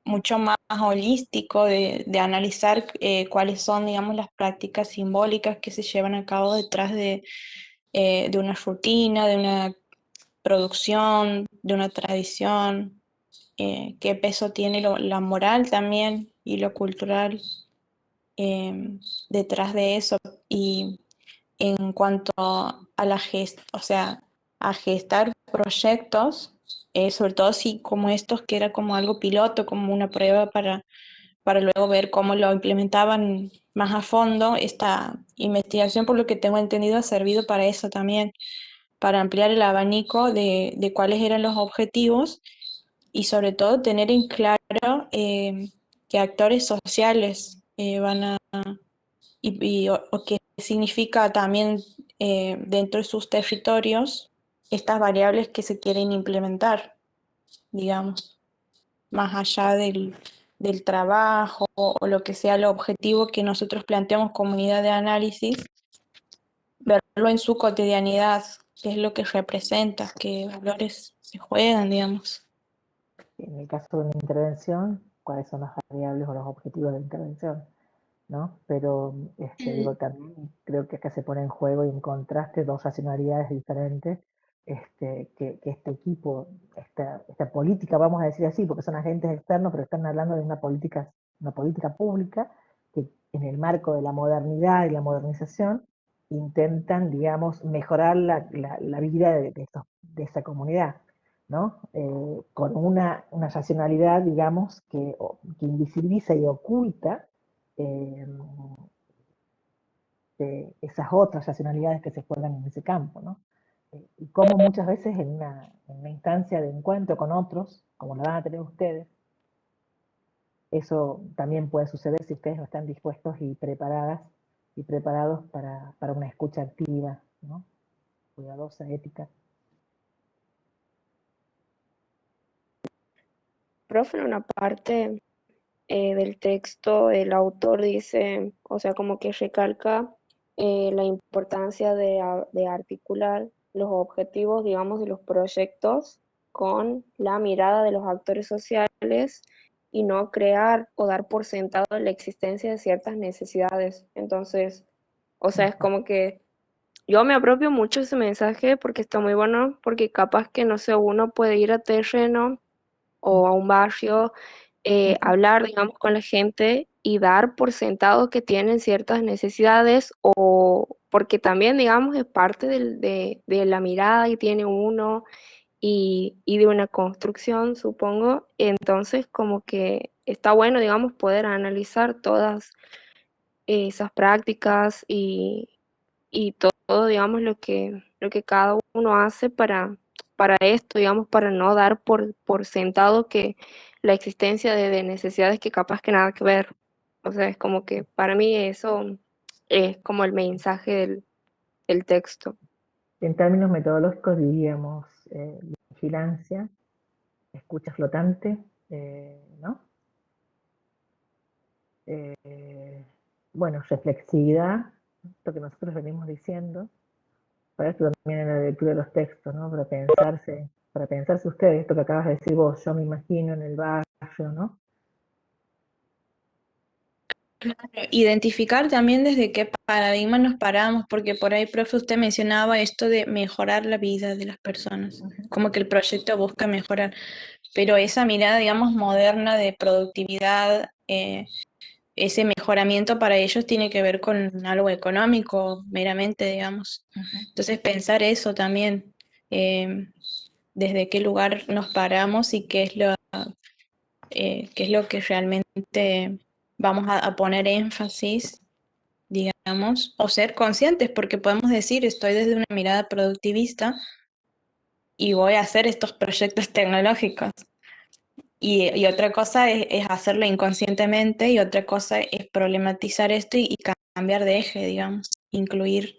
mucho más holístico de analizar cuáles son, digamos, las prácticas simbólicas que se llevan a cabo detrás de una rutina, de una producción, de una tradición, qué peso tiene la moral también y lo cultural detrás de eso. Y en cuanto a o sea, a gestar proyectos, sobre todo si como estos, que era como algo piloto, como una prueba para luego ver cómo lo implementaban más a fondo. Esta investigación, por lo que tengo entendido, ha servido para eso también, para ampliar el abanico de cuáles eran los objetivos y sobre todo tener en claro qué actores sociales van a o qué significa también dentro de sus territorios estas variables que se quieren implementar, digamos, más allá del trabajo o lo que sea el objetivo que nosotros planteamos como unidad de análisis, verlo en su cotidianidad, qué es lo que representa, qué valores se juegan, digamos. En el caso de una intervención, cuáles son las variables o los objetivos de la intervención, ¿no? Pero digo, también creo que acá se pone en juego y en contraste dos racionalidades diferentes, que este equipo, esta política, vamos a decir así, porque son agentes externos, pero están hablando de una política pública que en el marco de la modernidad y la modernización intentan, digamos, mejorar la vida de esa comunidad, ¿no? Con una racionalidad, digamos, que invisibiliza y oculta esas otras racionalidades que se juegan en ese campo, ¿no? Y como muchas veces en una instancia de encuentro con otros, como la van a tener ustedes, eso también puede suceder si ustedes no están dispuestos y preparadas y preparados para una escucha activa, ¿no? Cuidadosa, ética. Profe, en una parte del texto el autor dice, o sea, como que recalca la importancia de articular los objetivos, digamos, de los proyectos con la mirada de los actores sociales y no crear o dar por sentado la existencia de ciertas necesidades. Entonces, O sea, es como que yo me apropio mucho ese mensaje porque está muy bueno, porque capaz que, no sé, uno puede ir a terreno o a un barrio, hablar, digamos, con la gente y dar por sentado que tienen ciertas necesidades o porque también, digamos, es parte de la mirada que tiene uno y de una construcción, supongo. Entonces, como que está bueno, digamos, poder analizar todas esas prácticas y todo, digamos, lo que cada uno hace para esto, digamos, para no dar por sentado que la existencia de necesidades que capaz que nada que ver. O sea, es como que para mí eso es como el mensaje del texto. En términos metodológicos diríamos vigilancia, escucha flotante, ¿no? Bueno, reflexividad, lo que nosotros venimos diciendo, para esto también en la lectura de los textos, ¿no? Para pensarse ustedes, esto que acabas de decir vos, yo me imagino en el barrio, ¿no? Claro, identificar también desde qué paradigma nos paramos, porque por ahí, profe, usted mencionaba esto de mejorar la vida de las personas, como que el proyecto busca mejorar, pero esa mirada, digamos, moderna de productividad, ese mejoramiento para ellos tiene que ver con algo económico, meramente, digamos. Entonces, pensar eso también, desde qué lugar nos paramos y qué es lo que realmente vamos a poner énfasis, digamos, o ser conscientes, porque podemos decir, estoy desde una mirada productivista y voy a hacer estos proyectos tecnológicos. Y otra cosa es hacerlo inconscientemente y otra cosa es problematizar esto y cambiar de eje, digamos, incluir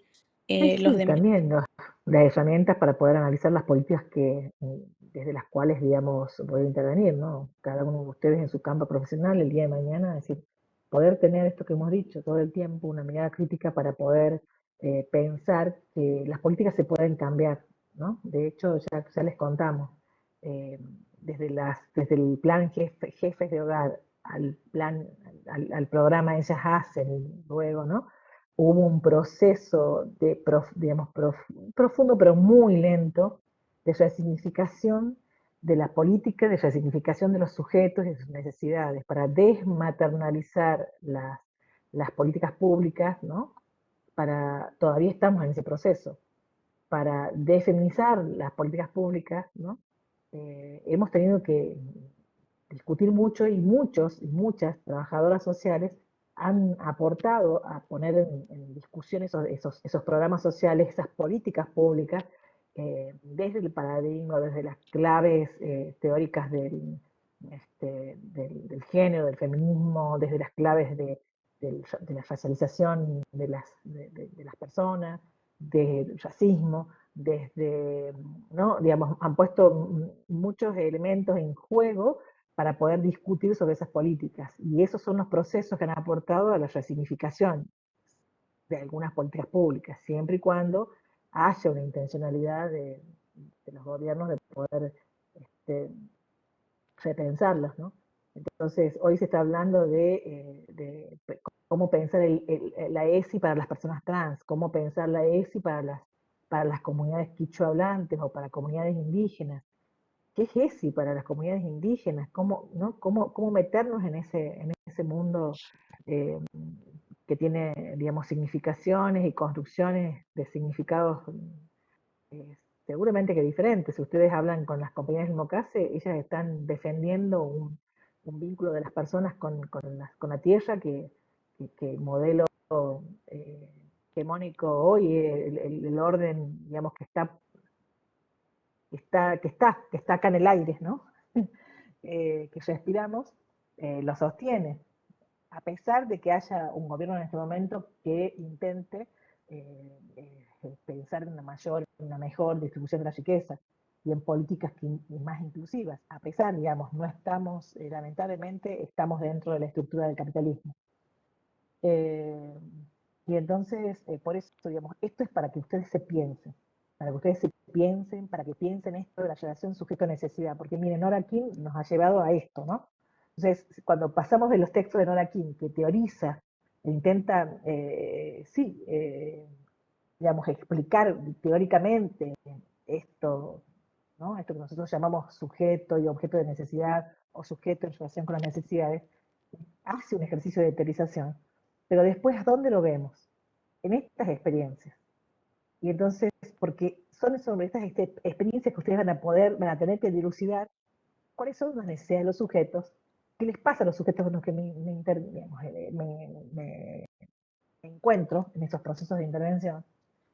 los Sí, demás. también las herramientas para poder analizar las políticas desde las cuales, digamos, poder intervenir, ¿no? Cada uno de ustedes en su campo profesional el día de mañana, es decir, poder tener esto que hemos dicho todo el tiempo, una mirada crítica para poder pensar que las políticas se pueden cambiar, ¿no? De hecho, ya les contamos, desde el plan jefes de hogar al plan, al programa Ellas Hacen, luego, ¿no? Hubo un proceso digamos, profundo pero muy lento de resignificación de la política, de resignificación de los sujetos y de sus necesidades, para desmaternalizar las políticas públicas, ¿no? Todavía estamos en ese proceso, para defeminizar las políticas públicas, ¿no? Hemos tenido que discutir mucho y muchos y muchas trabajadoras sociales han aportado a poner en discusión esos programas sociales, esas políticas públicas, desde el paradigma, desde las claves teóricas del género, del feminismo, desde las claves de la racialización de las personas, del racismo, ¿no? Digamos, han puesto muchos elementos en juego para poder discutir sobre esas políticas. Y esos son los procesos que han aportado a la resignificación de algunas políticas públicas, siempre y cuando haya una intencionalidad de los gobiernos de poder repensarlas, ¿no? Entonces, hoy se está hablando de cómo pensar la ESI para las personas trans, cómo pensar la ESI para las comunidades quichua hablantes o para comunidades indígenas. ¿Qué es ESI para las comunidades indígenas? ¿Cómo meternos en ese mundo que tiene, digamos, significaciones y construcciones de significados seguramente que diferentes? Si ustedes hablan con las compañeras del MOCASE, ellas están defendiendo un vínculo de las personas con la tierra que el modelo hegemónico hoy, el orden, digamos, que está acá en el aire, ¿no? Que respiramos, lo sostiene, a pesar de que haya un gobierno en este momento que intente pensar en una mejor distribución de la riqueza y en políticas más inclusivas. A pesar, digamos, no estamos, lamentablemente, estamos dentro de la estructura del capitalismo. Y entonces, por eso, digamos, esto es para que ustedes se piensen, para que piensen esto de la relación sujeto-necesidad, porque miren, Nora Kim nos ha llevado a esto, ¿no? Entonces, cuando pasamos de los textos de Nora Kim, que teoriza intenta, sí, digamos, explicar teóricamente esto, ¿no? Esto que nosotros llamamos sujeto y objeto de necesidad, o sujeto en relación con las necesidades, hace un ejercicio de teorización, pero después, ¿dónde lo vemos? En estas experiencias. Y entonces, porque son sobre estas experiencias que ustedes van a tener que dilucidar cuáles son las necesidades de los sujetos, qué les pasa a los sujetos con los que me encuentro en estos procesos de intervención,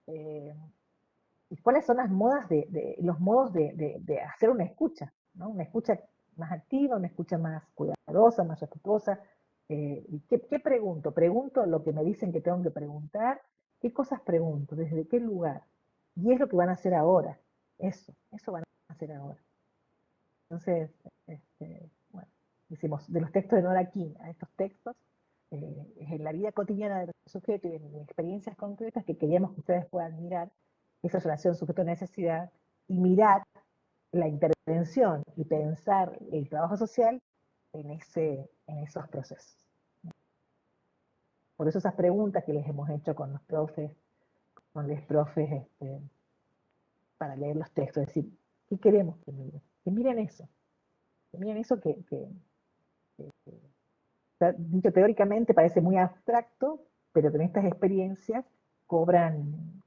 y cuáles son las los modos de hacer una escucha, ¿no? Una escucha más activa, una escucha más cuidadosa, más respetuosa. ¿Qué pregunto? Pregunto lo que me dicen que tengo que preguntar, qué cosas pregunto, desde qué lugar. Y es lo que van a hacer ahora, eso van a hacer ahora. Entonces, bueno, decimos, de los textos de Nora King a estos textos, es en la vida cotidiana del sujeto y en experiencias concretas que queríamos que ustedes puedan mirar esa relación sujeto-necesidad y mirar la intervención y pensar el trabajo social en esos procesos. Por eso esas preguntas que les hemos hecho con los profes, para leer los textos, es decir, ¿qué queremos que miren? Que miren eso. Que miren eso que dicho teóricamente parece muy abstracto, pero que en estas experiencias cobran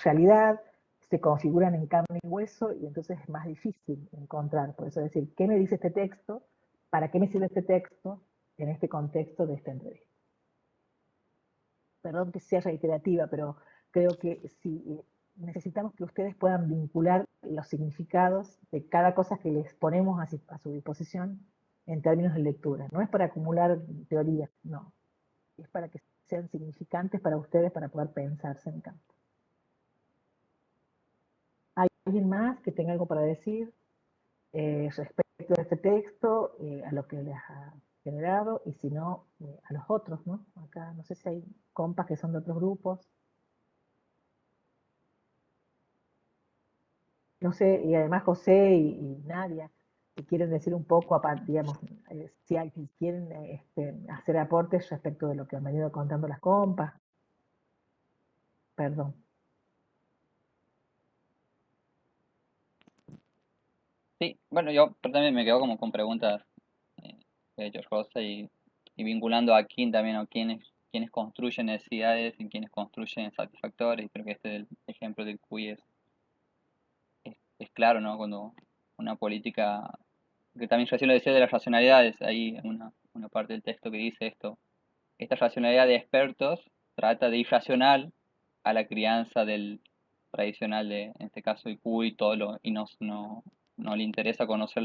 realidad, se configuran en carne y hueso, y entonces es más difícil encontrar. Por eso decir, ¿qué me dice este texto? ¿Para qué me sirve este texto en este contexto de esta entrevista? Perdón que sea reiterativa, pero creo que si necesitamos que ustedes puedan vincular los significados de cada cosa que les ponemos a su disposición en términos de lectura. No es para acumular teoría, no. Es para que sean significantes para ustedes para poder pensarse en campo. ¿Hay alguien más que tenga algo para decir respecto a este texto, a lo que les ha generado, y si no, a los otros, ¿no? Acá no sé si hay compas que son de otros grupos. No sé, y además José y Nadia, si quieren decir un poco, digamos, si quieren hacer aportes respecto de lo que han venido contando las compas. Perdón. Sí, bueno, yo también me quedo como con preguntas de George Rosa y vinculando a King también, o quienes construyen necesidades y quienes construyen satisfactores, y creo que este ejemplo del CUI es claro, ¿no? Cuando una política, que también recién lo decía de las racionalidades, hay una parte del texto que dice esto, esta racionalidad de expertos trata de irracional a la crianza del tradicional de, en este caso, el CUI, y no le interesa conocer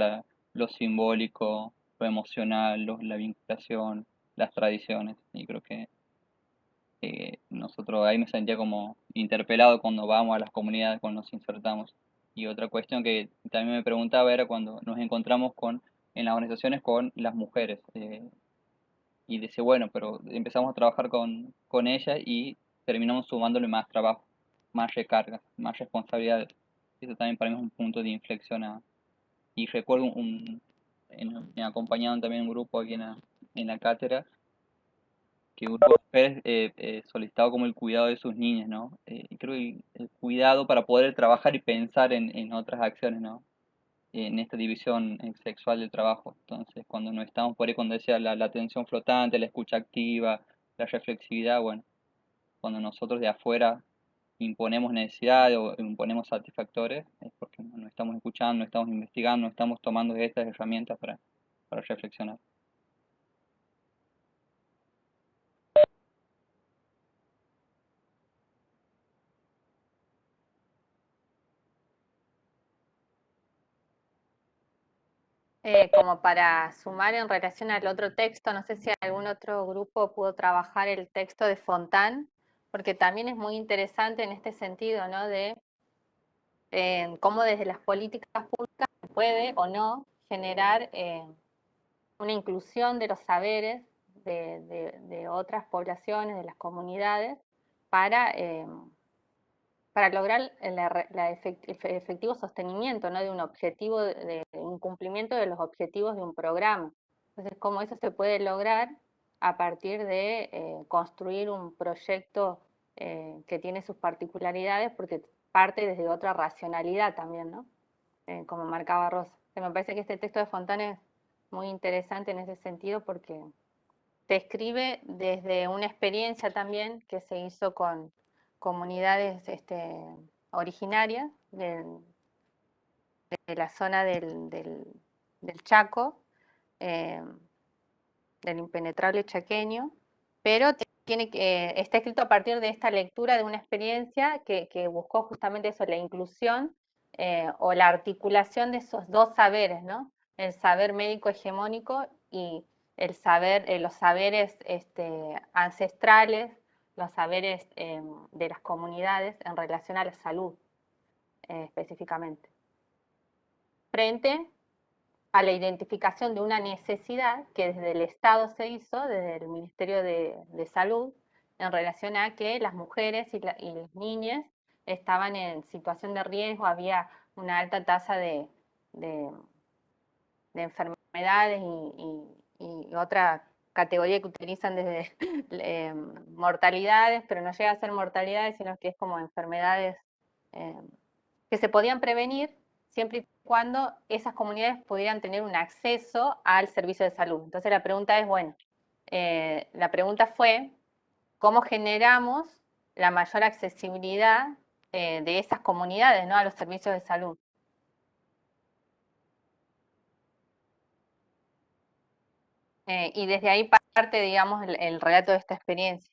lo simbólico, lo emocional, la vinculación, las tradiciones. Y creo que nosotros ahí me sentía como interpelado cuando vamos a las comunidades, cuando nos insertamos. Y otra cuestión que también me preguntaba era cuando nos encontramos en las organizaciones con las mujeres. Y dice, bueno, pero empezamos a trabajar con ella y terminamos sumándole más trabajo, más recargas, más responsabilidades. Eso también para mí es un punto de inflexión. Y recuerdo me acompañaron también un grupo aquí en la cátedra, que un grupo de mujeres solicitaba como el cuidado de sus niñas, ¿no? Y creo que el cuidado para poder trabajar y pensar en otras acciones, ¿no? En esta división sexual del trabajo. Entonces, cuando no estamos por ahí, cuando decía la atención flotante, la escucha activa, la reflexividad, bueno, cuando nosotros de afuera imponemos necesidades o imponemos satisfactores, es porque no estamos escuchando, no estamos investigando, no estamos tomando estas herramientas para reflexionar. Como para sumar en relación al otro texto, no sé si algún otro grupo pudo trabajar el texto de Fontán, porque también es muy interesante en este sentido, ¿no? De cómo desde las políticas públicas se puede o no generar una inclusión de los saberes de otras poblaciones, de las comunidades, para lograr el efectivo sostenimiento, ¿no? De un objetivo, de un cumplimiento de los objetivos de un programa. Entonces, cómo eso se puede lograr a partir de construir un proyecto que tiene sus particularidades, porque parte desde otra racionalidad también, ¿no? Como marcaba Rosa. Me parece que este texto de Fontana es muy interesante en ese sentido porque se escribe desde una experiencia también que se hizo con comunidades originarias de la zona del Chaco, del impenetrable chaqueño, pero está escrito a partir de esta lectura de una experiencia que buscó justamente eso, la inclusión o la articulación de esos dos saberes, ¿no? El saber médico hegemónico y el saber, los saberes ancestrales, los saberes de las comunidades en relación a la salud específicamente. Frente a la identificación de una necesidad que desde el Estado se hizo, desde el Ministerio de Salud, en relación a que las mujeres y las niñas estaban en situación de riesgo, había una alta tasa de enfermedades y otra categoría que utilizan desde mortalidades, pero no llega a ser mortalidades, sino que es como enfermedades que se podían prevenir siempre y cuando esas comunidades pudieran tener un acceso al servicio de salud. Entonces la pregunta es, bueno, la pregunta fue, ¿cómo generamos la mayor accesibilidad de esas comunidades, ¿no?, a los servicios de salud? Y desde ahí parte, digamos, el relato de esta experiencia.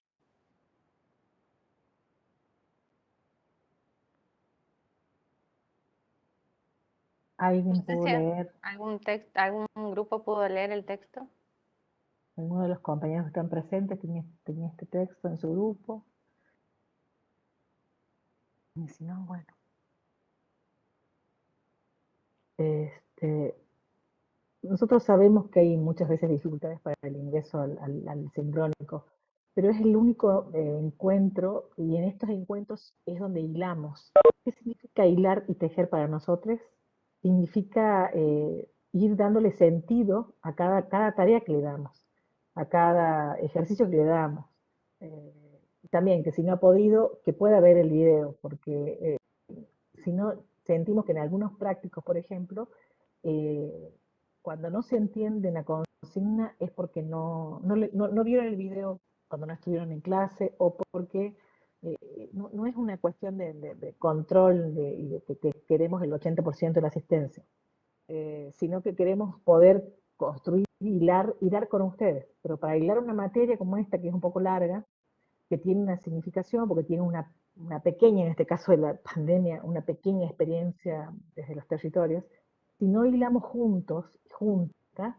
¿Alguien No sé pudo si leer? algún grupo pudo leer el texto. ¿Alguno de los compañeros que están presentes tenía este texto en su grupo? Y si no, bueno. Nosotros sabemos que hay muchas veces dificultades para el ingreso al sincrónico, pero es el único encuentro, y en estos encuentros es donde hilamos. ¿Qué significa hilar y tejer para nosotros? Significa ir dándole sentido a cada tarea que le damos, a cada ejercicio que le damos. También que si no ha podido, que pueda ver el video, porque si no, sentimos que en algunos prácticos, por ejemplo, cuando no se entiende la consigna es porque no vieron el video cuando no estuvieron en clase o porque no es una cuestión de control y de que queremos el 80% de la asistencia, sino que queremos poder construir, hilar con ustedes. Pero para hilar una materia como esta, que es un poco larga, que tiene una significación, porque tiene una pequeña, en este caso de la pandemia, una pequeña experiencia desde los territorios, si no hilamos juntos, juntas,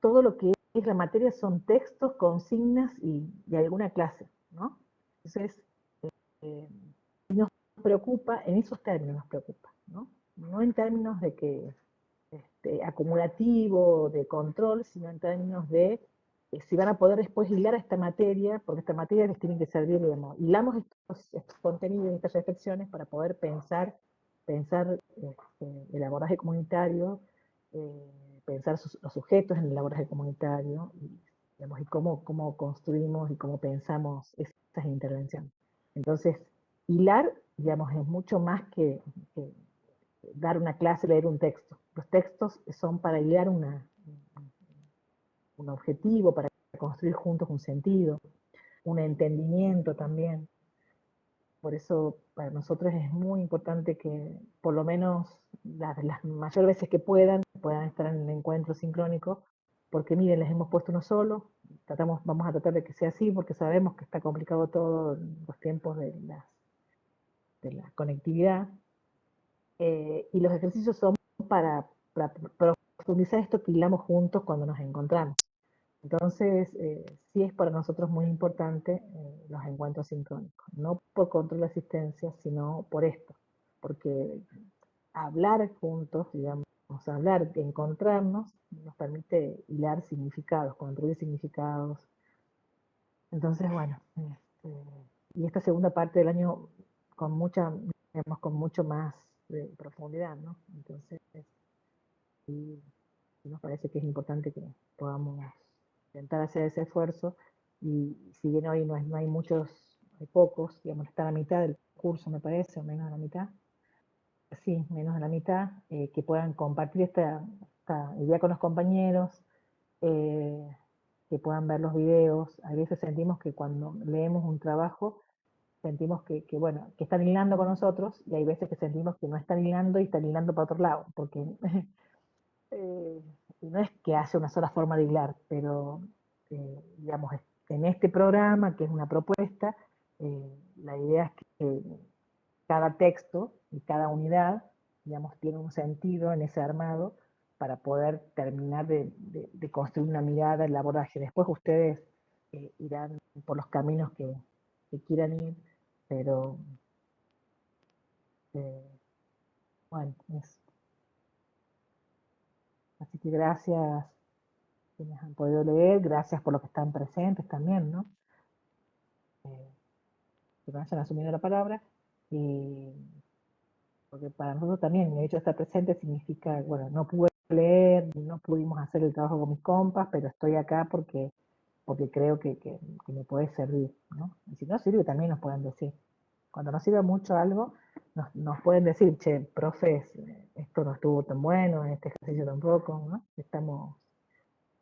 todo lo que es la materia son textos, consignas y alguna clase, ¿no? Entonces, nos preocupa, en esos términos nos preocupa, ¿no? No en términos de que acumulativo, de control, sino en términos de si van a poder después hilar a esta materia, porque esta materia les tiene que servir, digamos, hilamos estos contenidos, estas reflexiones para poder pensar el abordaje comunitario, pensar los sujetos en el abordaje comunitario, digamos, y cómo construimos y cómo pensamos esas intervenciones. Entonces, hilar, digamos, es mucho más que dar una clase, leer un texto. Los textos son para hilar un objetivo, para construir juntos un sentido, un entendimiento también. Por eso para nosotros es muy importante que por lo menos las mayores veces que puedan estar en el encuentro sincrónico, porque miren, les hemos puesto uno solo, vamos a tratar de que sea así, porque sabemos que está complicado todo en los tiempos de la conectividad, y los ejercicios son para profundizar esto que hilamos juntos cuando nos encontramos. Entonces, sí es para nosotros muy importante los encuentros sincrónicos, no por control de asistencia, sino por esto, porque hablar juntos, digamos, hablar, encontrarnos, nos permite hilar significados, construir significados. Entonces, bueno, y esta segunda parte del año con mucho más profundidad, ¿no? Entonces, sí, nos parece que es importante que podamos intentar hacer ese esfuerzo, y si bien hoy no hay muchos, hay pocos, digamos, está a la mitad del curso, me parece, o menos de la mitad, sí, menos de la mitad, que puedan compartir esta idea con los compañeros, que puedan ver los videos. A veces sentimos que cuando leemos un trabajo, sentimos bueno, que están hilando con nosotros, y hay veces que sentimos que no están hilando y están hilando para otro lado, porque no es que haya una sola forma de hilar, pero digamos, en este programa, que es una propuesta, la idea es que cada texto y cada unidad, digamos, tiene un sentido en ese armado para poder terminar de construir una mirada, el abordaje. Después ustedes irán por los caminos que quieran ir, pero bueno, eso. Así que gracias quienes han podido leer, gracias por los que están presentes también, ¿no? Que vayan asumiendo la palabra, porque para nosotros también el hecho de estar presente significa, bueno, no pude leer, no pudimos hacer el trabajo con mis compas, pero estoy acá porque creo que me puede servir, ¿no? Y si no sirve, también nos pueden decir. Cuando nos sirve mucho algo, nos pueden decir, che, profes, esto no estuvo tan bueno, este ejercicio tampoco, ¿no?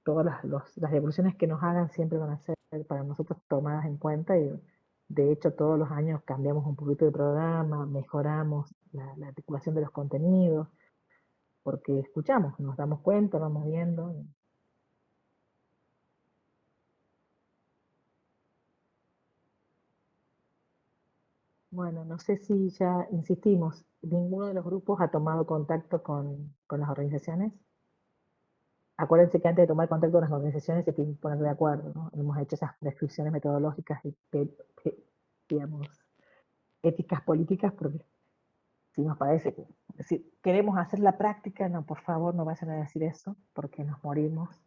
Todas las devoluciones que nos hagan siempre van a ser para nosotros tomadas en cuenta, y de hecho todos los años cambiamos un poquito de programa, mejoramos la articulación de los contenidos, porque escuchamos, nos damos cuenta, vamos viendo. Bueno, no sé si ya insistimos, ninguno de los grupos ha tomado contacto con las organizaciones. Acuérdense que antes de tomar contacto con las organizaciones se tienen que poner de acuerdo, ¿no? Hemos hecho esas prescripciones metodológicas y, digamos, éticas políticas, porque si nos parece que si queremos hacer la práctica, no, por favor, no vayan a decir eso, porque nos morimos.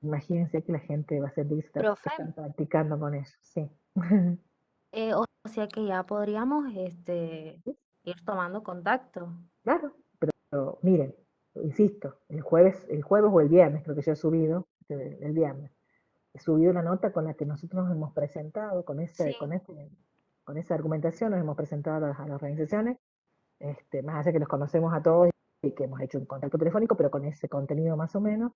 Imagínense que la gente va a sentir que Profe, están practicando con ellos, sí. o sea que ya podríamos ir tomando contacto. Claro, pero miren, insisto, el jueves o el viernes, creo que yo he subido, el viernes, he subido una nota con la que nosotros nos hemos presentado, con esa argumentación nos hemos presentado a las organizaciones, más allá que los conocemos a todos y que hemos hecho un contacto telefónico, pero con ese contenido más o menos,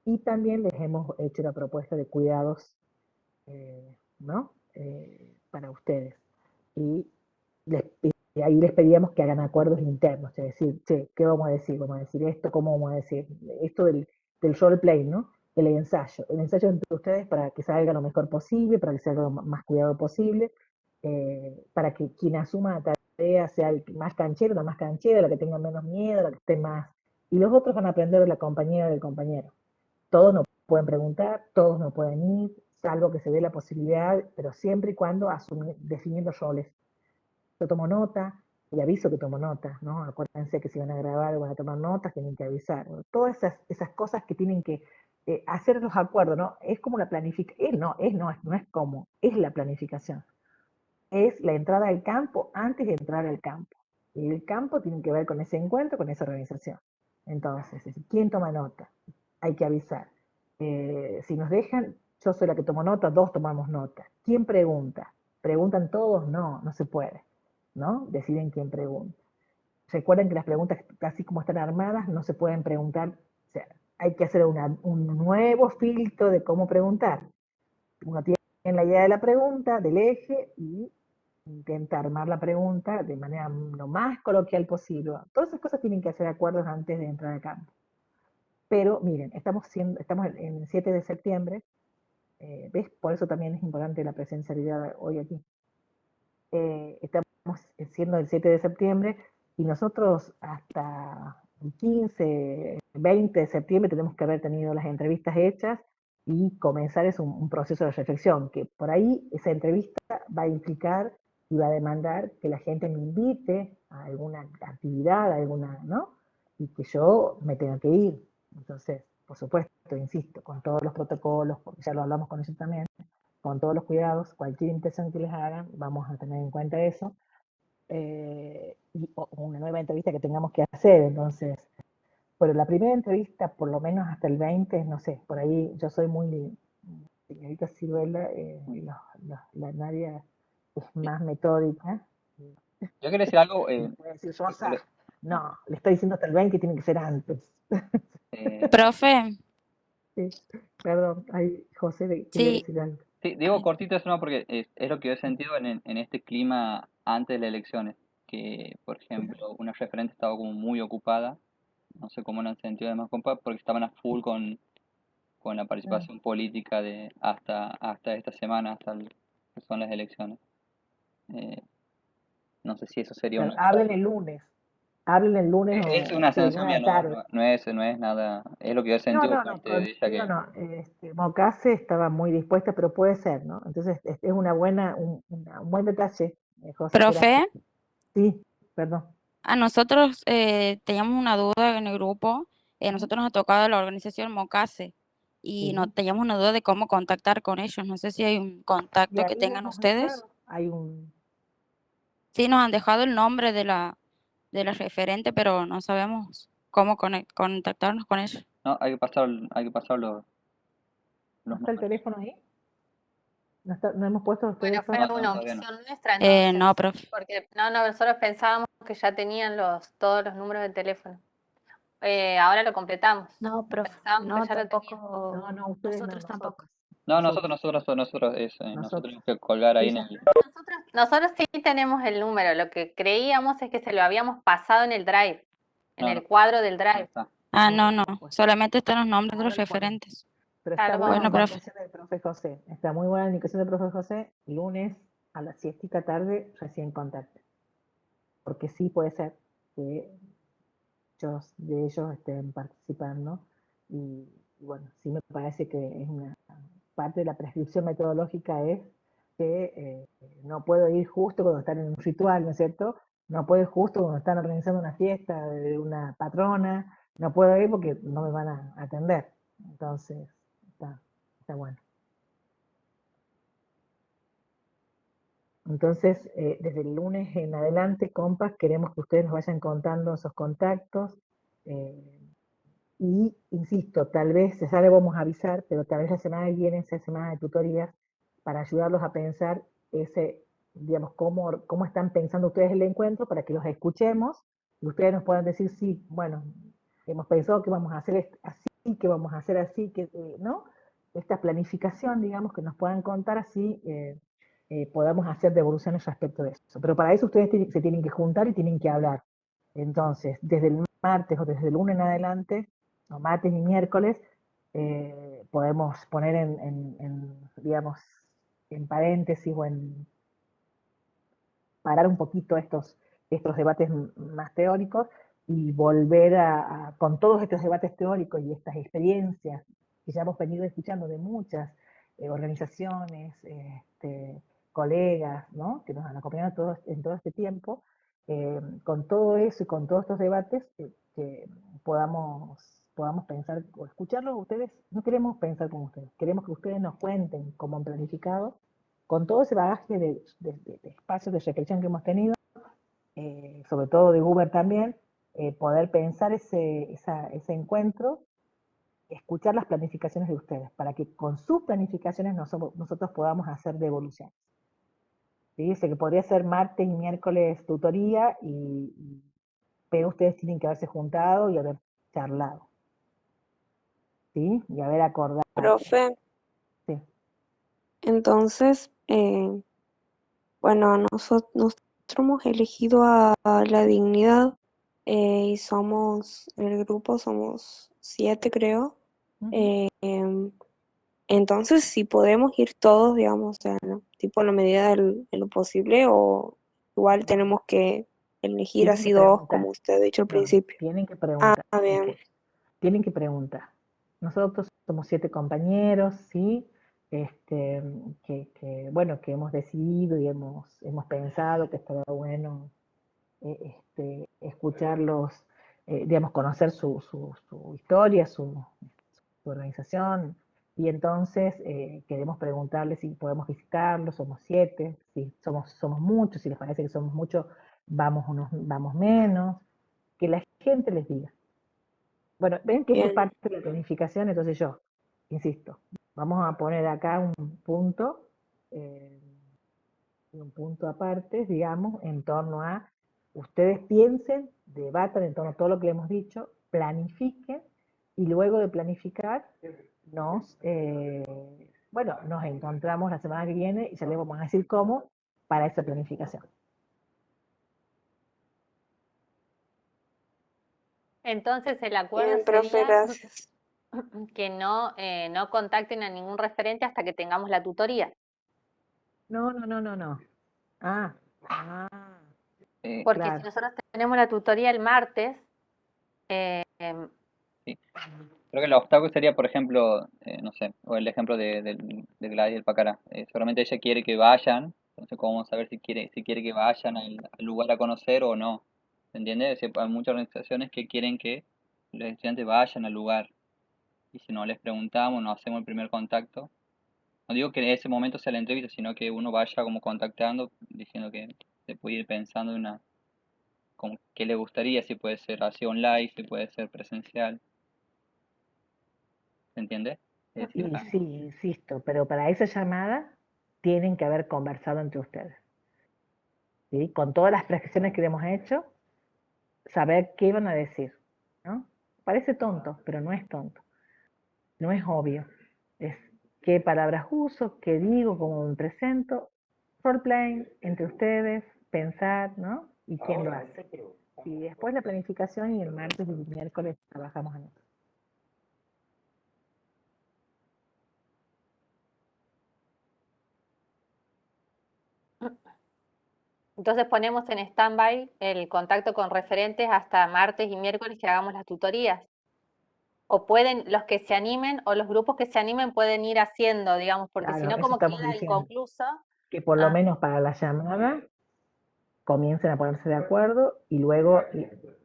y también les hemos hecho la propuesta de cuidados, ¿no? Para ustedes. Y ahí les pedíamos que hagan acuerdos internos, es decir, che, ¿qué vamos a decir? ¿Vamos a decir esto? ¿Cómo vamos a decir? Esto del roleplay, ¿no? El ensayo entre ustedes para que salga lo mejor posible, para que salga lo más cuidado posible, para que quien asuma la tarea sea el más canchero, la más canchera, la que tenga menos miedo, la que esté más... Y los otros van a aprender de la compañera del compañero. Todos no pueden preguntar, todos no pueden ir, salvo que se dé la posibilidad, pero siempre y cuando definiendo roles. Yo tomo nota y aviso que tomo notas, ¿no? Acuérdense que si van a grabar o van a tomar notas, tienen que avisar. Bueno, todas esas cosas que tienen que hacer los acuerdos, ¿no? Es como la planificación, no es como, es la planificación. Es la entrada al campo antes de entrar al campo. Y el campo tiene que ver con ese encuentro, con esa organización. Entonces, ¿quién toma nota? Hay que avisar. Si nos dejan, yo soy la que tomo nota, dos tomamos nota. ¿Quién pregunta? ¿Preguntan todos? No, no se puede, ¿no? Deciden quién pregunta. Recuerden que las preguntas, así como están armadas, no se pueden preguntar, o sea, hay que hacer un nuevo filtro de cómo preguntar. Uno tiene la idea de la pregunta, del eje, y intenta armar la pregunta de manera lo más coloquial posible. Todas esas cosas tienen que hacer acuerdos antes de entrar al campo. Pero miren, estamos en el 7 de septiembre, ¿ves? Por eso también es importante la presencialidad hoy aquí. Estamos siendo el 7 de septiembre y nosotros hasta el 15, 20 de septiembre tenemos que haber tenido las entrevistas hechas y comenzar es un proceso de reflexión, que por ahí esa entrevista va a implicar y va a demandar que la gente me invite a alguna actividad, alguna, ¿no? Y que yo me tenga que ir. Entonces, por supuesto, insisto, con todos los protocolos, porque ya lo hablamos con ellos también, con todos los cuidados, cualquier invitación que les hagan, vamos a tener en cuenta eso. Y una nueva entrevista que tengamos que hacer, entonces, Bueno, la primera entrevista, por lo menos hasta el 20, no sé, por ahí yo soy muy señorita Ciruela, la Nadia es más metódica. Yo quería decir algo. Voy a decir, Rosa, no, le estoy diciendo hasta el 20 tiene que ser antes. Profe, Sí, perdón, ahí José le quería sí, decir algo. Sí, digo cortito eso no porque es lo que yo he sentido en este clima antes de las elecciones, que por ejemplo una referente estaba como muy ocupada, no sé cómo lo han sentido además compa, porque estaban a full con la participación política de hasta esta semana, que son las elecciones. No sé si eso sería Claro, una... hablen el lunes Es o una sí, sensación una de mía, la tarde. no es nada, es lo que yo he No, sentido no, de no, parte de ella no, que... no, Mocase estaba muy dispuesta, pero puede ser, ¿no? Entonces, es una buena, un buen detalle, José, gracias. profe, Sí, perdón. a nosotros teníamos una duda en el grupo. Nosotros nos ha tocado la organización Mocase y Sí. no teníamos una duda de cómo contactar con ellos. No sé si hay un Y contacto que ahí le tengan hemos ustedes. dejado, hay un... Sí, nos han dejado el nombre de la referente, pero no sabemos cómo contactarnos con ellos. No, hay que pasar los ¿No está el números. teléfono ahí? ¿No hemos puesto los Bueno, fue teléfonos? No, una todavía no. omisión nuestra entonces, No, profe. porque no, nosotros pensábamos que ya tenían todos los números de teléfono. Ahora lo completamos. No, profe, Pensábamos no, que ya lo tenían. tampoco, No, ustedes no, nosotros tampoco. No, nosotros. nosotros tenemos que colgar ahí Sí, en ya. el... Nosotros sí tenemos el número, lo que creíamos es que se lo habíamos pasado en el drive, en No, el no, cuadro del no drive. está. No. Pues, Solamente están los nombres de ahora los lo ponemos. referentes. Pero Ya está lo buena vamos la a Bueno, poner. profe. indicación del profe José. Está muy buena la indicación del profe José. Lunes a la siestita tarde, recién contacto. Porque sí puede ser que muchos de ellos estén participando. Y bueno, sí me parece que es una parte de la prescripción metodológica es que no puedo ir justo cuando están en un ritual, ¿no es cierto? No puedo ir justo cuando están organizando una fiesta de una patrona, no puedo ir porque no me van a atender. Entonces, está bueno. Entonces, desde el lunes en adelante, compas, queremos que ustedes nos vayan contando esos contactos. Y, insisto, tal vez, ya le vamos a avisar, pero tal vez la semana que viene sea semana de tutorías para ayudarlos a pensar digamos, cómo están pensando ustedes el encuentro para que los escuchemos y ustedes nos puedan decir, sí, bueno, hemos pensado que vamos a hacer así, que vamos a hacer así, ¿no? Esta planificación, digamos, que nos puedan contar así, podamos hacer devoluciones respecto de eso. Pero para eso ustedes se tienen que juntar y tienen que hablar. Entonces, desde el martes o desde el lunes en adelante, o martes y miércoles, podemos poner digamos, en paréntesis o parar un poquito estos debates más teóricos y volver con todos estos debates teóricos y estas experiencias que ya hemos venido escuchando de muchas organizaciones, colegas, ¿no? Que nos han acompañado en todo este tiempo, con todo eso y con todos estos debates, que podamos pensar o escucharlos ustedes. No queremos pensar con ustedes, queremos que ustedes nos cuenten cómo han planificado, con todo ese bagaje de espacios de reflexión que hemos tenido, sobre todo de Uber también, poder pensar ese encuentro, escuchar las planificaciones de ustedes, para que con sus planificaciones nosotros podamos hacer devoluciones. ¿Sí? Dice que podría ser martes y miércoles tutoría, pero ustedes tienen que haberse juntado y haber charlado. ¿Sí? Y haber acordado. Profe, Sí. entonces, bueno, nosotros hemos elegido a La Dignidad y el grupo somos 7, creo. Entonces, si podemos ir todos, digamos, tipo en la medida de lo posible, o igual tenemos que elegir Tienen así que dos, preguntar. como usted ha dicho al No, principio. tienen que preguntar. Bien. Tienen que preguntar. Nosotros somos 7 compañeros, ¿sí? Bueno, que hemos decidido y hemos pensado que estaría bueno escucharlos, digamos, conocer su historia, su organización, y entonces queremos preguntarles si podemos visitarlos. Somos 7, si somos muchos, si les parece que somos muchos, vamos menos, que la gente les diga. Bueno, ven que esto es Bien, parte de la planificación, entonces yo, insisto, vamos a poner acá un punto aparte, digamos, en torno a, ustedes piensen, debatan en torno a todo lo que hemos dicho, planifiquen, y luego de planificar, nos encontramos la semana que viene y ya les vamos a decir cómo para esa planificación. Entonces el acuerdo bien, profe, sería gracias. que no contacten a ningún referente hasta que tengamos la tutoría. No. Ah, Porque si claro. nosotros tenemos la tutoría el martes, em, Sí. Creo que el obstáculo sería, por ejemplo, no sé, o el ejemplo de Gladys y el Pacara. Seguramente ella quiere que vayan, entonces cómo vamos a saber si quiere que vayan al lugar a conocer o no. ¿Se entiende? Es decir, hay muchas organizaciones que quieren que los estudiantes vayan al lugar. Y si no les preguntamos, no hacemos el primer contacto. No digo que en ese momento sea la entrevista, sino que uno vaya como contactando, diciendo que se puede ir pensando en como qué le gustaría, si puede ser así online, si puede ser presencial. ¿Se entiende? Es decir, Y sí, insisto, pero para esa llamada tienen que haber conversado entre ustedes. ¿Sí? Con todas las prescripciones que hemos hecho, saber qué iban a decir, ¿no? Parece tonto, pero no es tonto. No es obvio. Es qué palabras uso, qué digo, cómo me presento. Roleplaying entre ustedes, pensar, ¿no? Y quién lo hace. Y después la planificación y el martes y el miércoles trabajamos en eso. entonces ponemos en stand-by el contacto con referentes hasta martes y miércoles que hagamos las tutorías. O pueden, los que se animen o los grupos que se animen pueden ir haciendo, digamos, porque si Claro, no eso como estamos queda diciendo. inconcluso. Que por lo Ah, menos para la llamada comiencen a ponerse de acuerdo y luego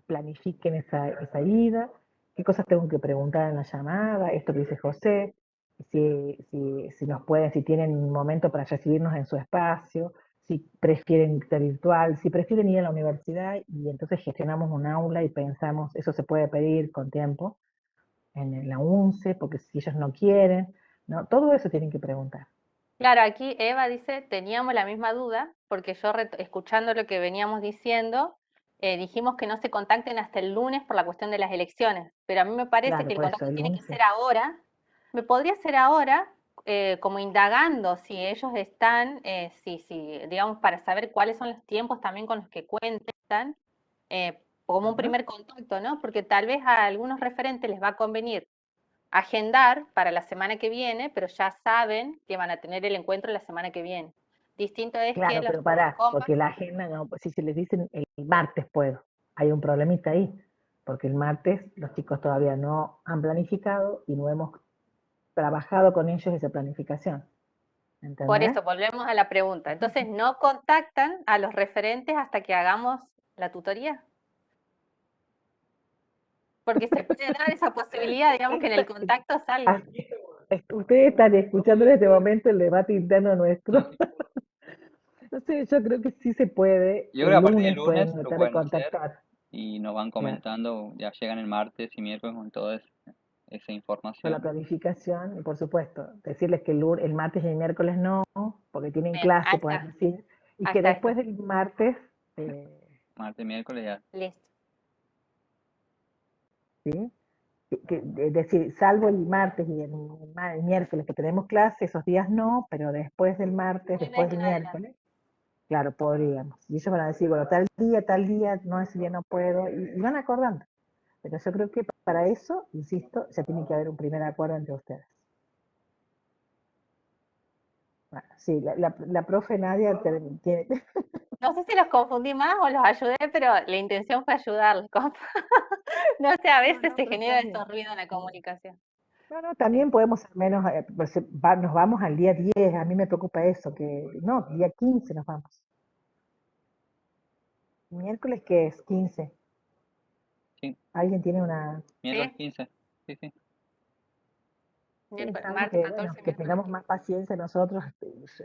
planifiquen esa ida, qué cosas tengo que preguntar en la llamada, esto que dice José, si nos pueden, si tienen un momento para recibirnos en su espacio, si prefieren ser virtual, si prefieren ir a la universidad y entonces gestionamos un aula y pensamos, eso se puede pedir con tiempo en la UNCE, porque si ellos no quieren, ¿no? Todo eso tienen que preguntar. claro, aquí Eva dice, teníamos la misma duda, porque yo escuchando lo que veníamos diciendo, dijimos que no se contacten hasta el lunes por la cuestión de las elecciones, pero a mí me parece Claro, que el por eso, contacto el tiene que UNCE. ser ahora. Me podría ser ahora, como indagando si ellos están, digamos, para saber cuáles son los tiempos también con los que cuentan, como un primer contacto, ¿no? Porque tal vez a algunos referentes les va a convenir agendar para la semana que viene, pero ya saben que van a tener el encuentro la semana que viene. Distinto es que Claro, los pero pará, compas, porque la agenda no, pues si se les dicen el martes puedo, hay un problemita ahí, porque el martes los chicos todavía no han planificado y no hemos trabajado con ellos esa planificación. por ¿Entendés? eso volvemos a la pregunta. Entonces, no contactan a los referentes hasta que hagamos la tutoría. Porque se puede dar esa posibilidad, digamos, que en el contacto salga. Ustedes están escuchando en este momento el debate interno nuestro. No sé, yo creo que sí se puede. yo creo que El a partir del lunes pueden lunes lo tratar de pueden hacer contactar. y nos van Claro, comentando, ya llegan el martes y miércoles con toda esa con la información. planificación, y por supuesto, decirles que el martes y el miércoles no, porque tienen Bien, clase, ahí pueden está, decir, y ahí que está esto. después del martes, eh, Martes, miércoles ya. Listo. ¿sí? Es decir, salvo el martes y el miércoles que tenemos clase, esos días no, pero después del martes, Jueves después del en adelante. miércoles, claro, podríamos. Y ellos van a decir, bueno, tal día, no, ese día no puedo, y van acordando. Pero yo creo que para eso, insisto, ya tiene que haber un primer acuerdo entre ustedes. Bueno, sí, la profe Nadia tiene, No sé si los confundí más o los ayudé, pero la intención fue ayudarlos, compa. No sé, a veces no, se pero genera está bien. esos ruidos en la comunicación. No, no, Sí. también podemos al menos, pues, nos vamos al día 10, a mí me preocupa eso, que no, día 15 nos vamos. ¿Miércoles qué es? 15. Sí, ¿Alguien tiene una...? miércoles ¿Sí? 15. Sí, sí. Pensamos Martes que, bueno, 14, que miércoles tengamos 15. más paciencia nosotros,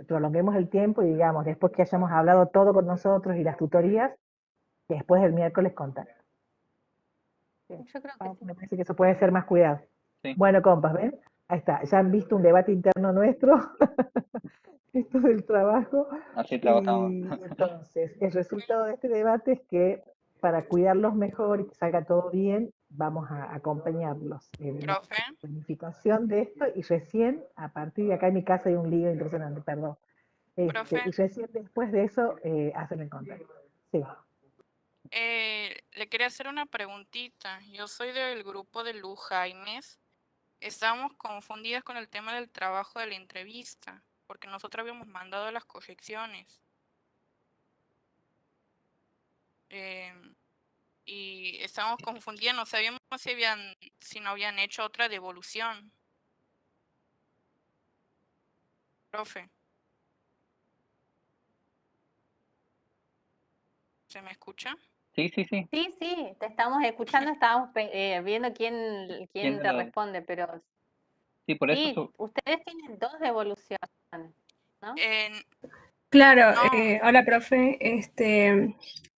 prolonguemos el tiempo y digamos, después que hayamos hablado todo con nosotros y las tutorías, después del miércoles contar. Sí. Yo creo que sí. Me parece que eso puede ser más cuidado. Sí. Bueno, compas, ¿ven? Ahí está, ya han visto un debate interno nuestro, esto del trabajo. Así trabajamos. Y entonces, el resultado de este debate es que para cuidarlos mejor y que salga todo bien, vamos a acompañarlos en la Profe, planificación de esto y recién, a partir de acá en mi casa hay un lío impresionante, perdón. profe, Y recién después de eso hacen el contacto. Sí. le quería hacer una preguntita. Yo soy del grupo de Luz Jaimes. Estábamos confundidas con el tema del trabajo de la entrevista, porque nosotros habíamos mandado las correcciones. Y estábamos confundidas, no sabíamos si no habían hecho otra devolución. Profe, ¿se me escucha? Sí, sí, sí. Sí, sí, te estamos escuchando, estábamos viendo quién ¿Quién te lo- responde, pero Sí, por eso sí, ustedes tienen 2 devoluciones, ¿no? Claro, No, hola profe.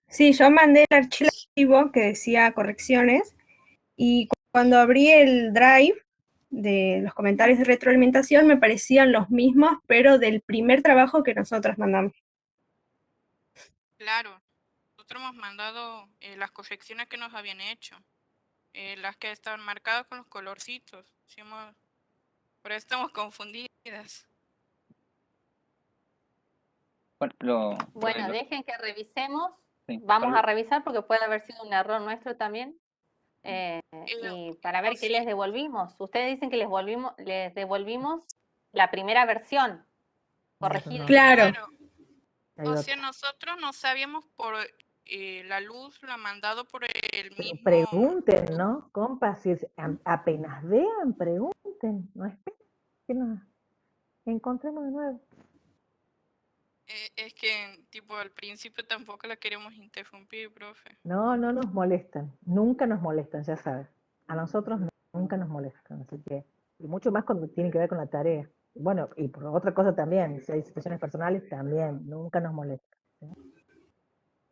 Sí, yo mandé el archivo que decía correcciones y cuando abrí el drive de los comentarios de retroalimentación me parecían los mismos, pero del primer trabajo que nosotros mandamos. claro. Nosotros hemos mandado las correcciones que nos habían hecho, las que estaban marcadas con los colorcitos. Por eso estamos confundidas. Bueno, dejen que revisemos, sí, vamos pero- a revisar porque puede haber sido un error nuestro también, y para ver qué les devolvimos. Ustedes dicen que les devolvimos la primera versión corregida. Claro. O sea, nosotros no sabíamos por la Luz, lo ha mandado por el Pero mismo. pregunten, ¿no? Compas, si apenas vean, pregunten, no esperen que nos encontremos de nuevo. Es que, tipo, al principio tampoco la queremos interrumpir, profe. No, no nos molestan, nunca nos molestan, ya sabes. A nosotros nunca nos molestan, así que, y mucho más cuando tiene que ver con la tarea. Bueno, y por otra cosa también, si hay situaciones personales también, nunca nos molestan. ¿sí?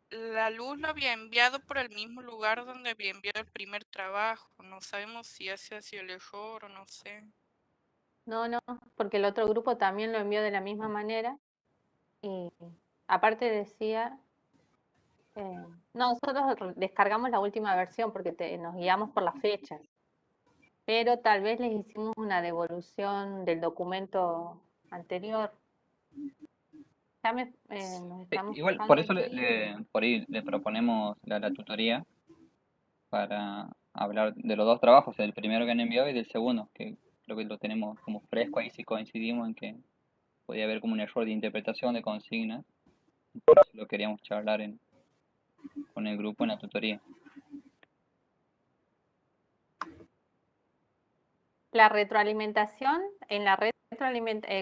La Luz lo había enviado por el mismo lugar donde había enviado el primer trabajo. No sabemos si ese ha sido el error o no sé. No, porque el otro grupo también lo envió de la misma manera y aparte decía, no, nosotros descargamos la última versión porque nos guiamos por las fechas, pero tal vez les hicimos una devolución del documento anterior. Ya nos estamos Igual, fijando por eso aquí. por ahí le proponemos la tutoría para hablar de los dos trabajos, el primero que han enviado y del segundo, que creo que lo tenemos como fresco ahí si coincidimos en que podía haber como un error de interpretación de consignas. Por eso lo queríamos charlar con el grupo en la tutoría. La retroalimentación, en la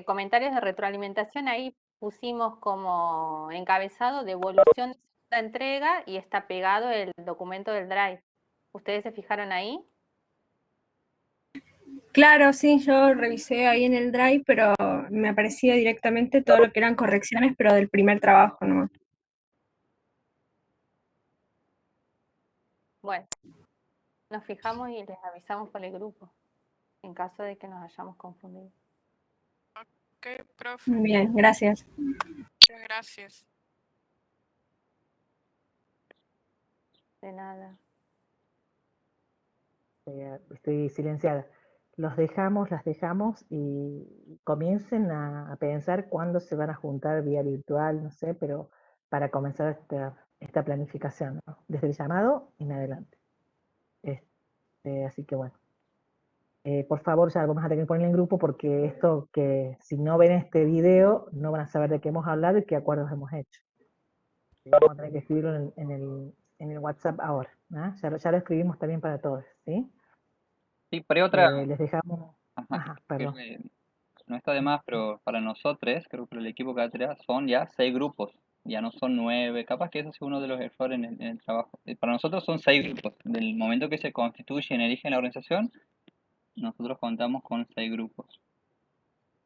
comentarios de retroalimentación, ahí pusimos como encabezado devolución de segunda entrega y está pegado el documento del Drive. ¿Ustedes se fijaron ahí? Claro, sí, yo revisé ahí en el drive, pero me aparecía directamente todo lo que eran correcciones, pero del primer trabajo nomás. Bueno, nos fijamos y les avisamos por el grupo, en caso de que nos hayamos confundido. Ok, profe. Bien, gracias. Muchas gracias. De nada. Estoy silenciada. Las dejamos y comiencen a pensar cuándo se van a juntar vía virtual, no sé, pero para comenzar esta planificación, ¿no? Desde el llamado en adelante. Así que bueno. Por favor, ya vamos a tener que ponerlo en grupo porque esto que si no ven este video no van a saber de qué hemos hablado y qué acuerdos hemos hecho. Vamos a tener que escribirlo en el WhatsApp ahora. ¿no? Ya lo escribimos también para todos, ¿sí? Sí, pero hay otra, Les dejamos... Ajá, creo perdón. que no está de más, pero para nosotros, creo que el equipo Cátedra son ya 6 grupos, ya no son 9, capaz que ese es uno de los errores en el trabajo. Para nosotros son 6 grupos, del momento que se constituyen, eligen la organización, nosotros contamos con 6 grupos.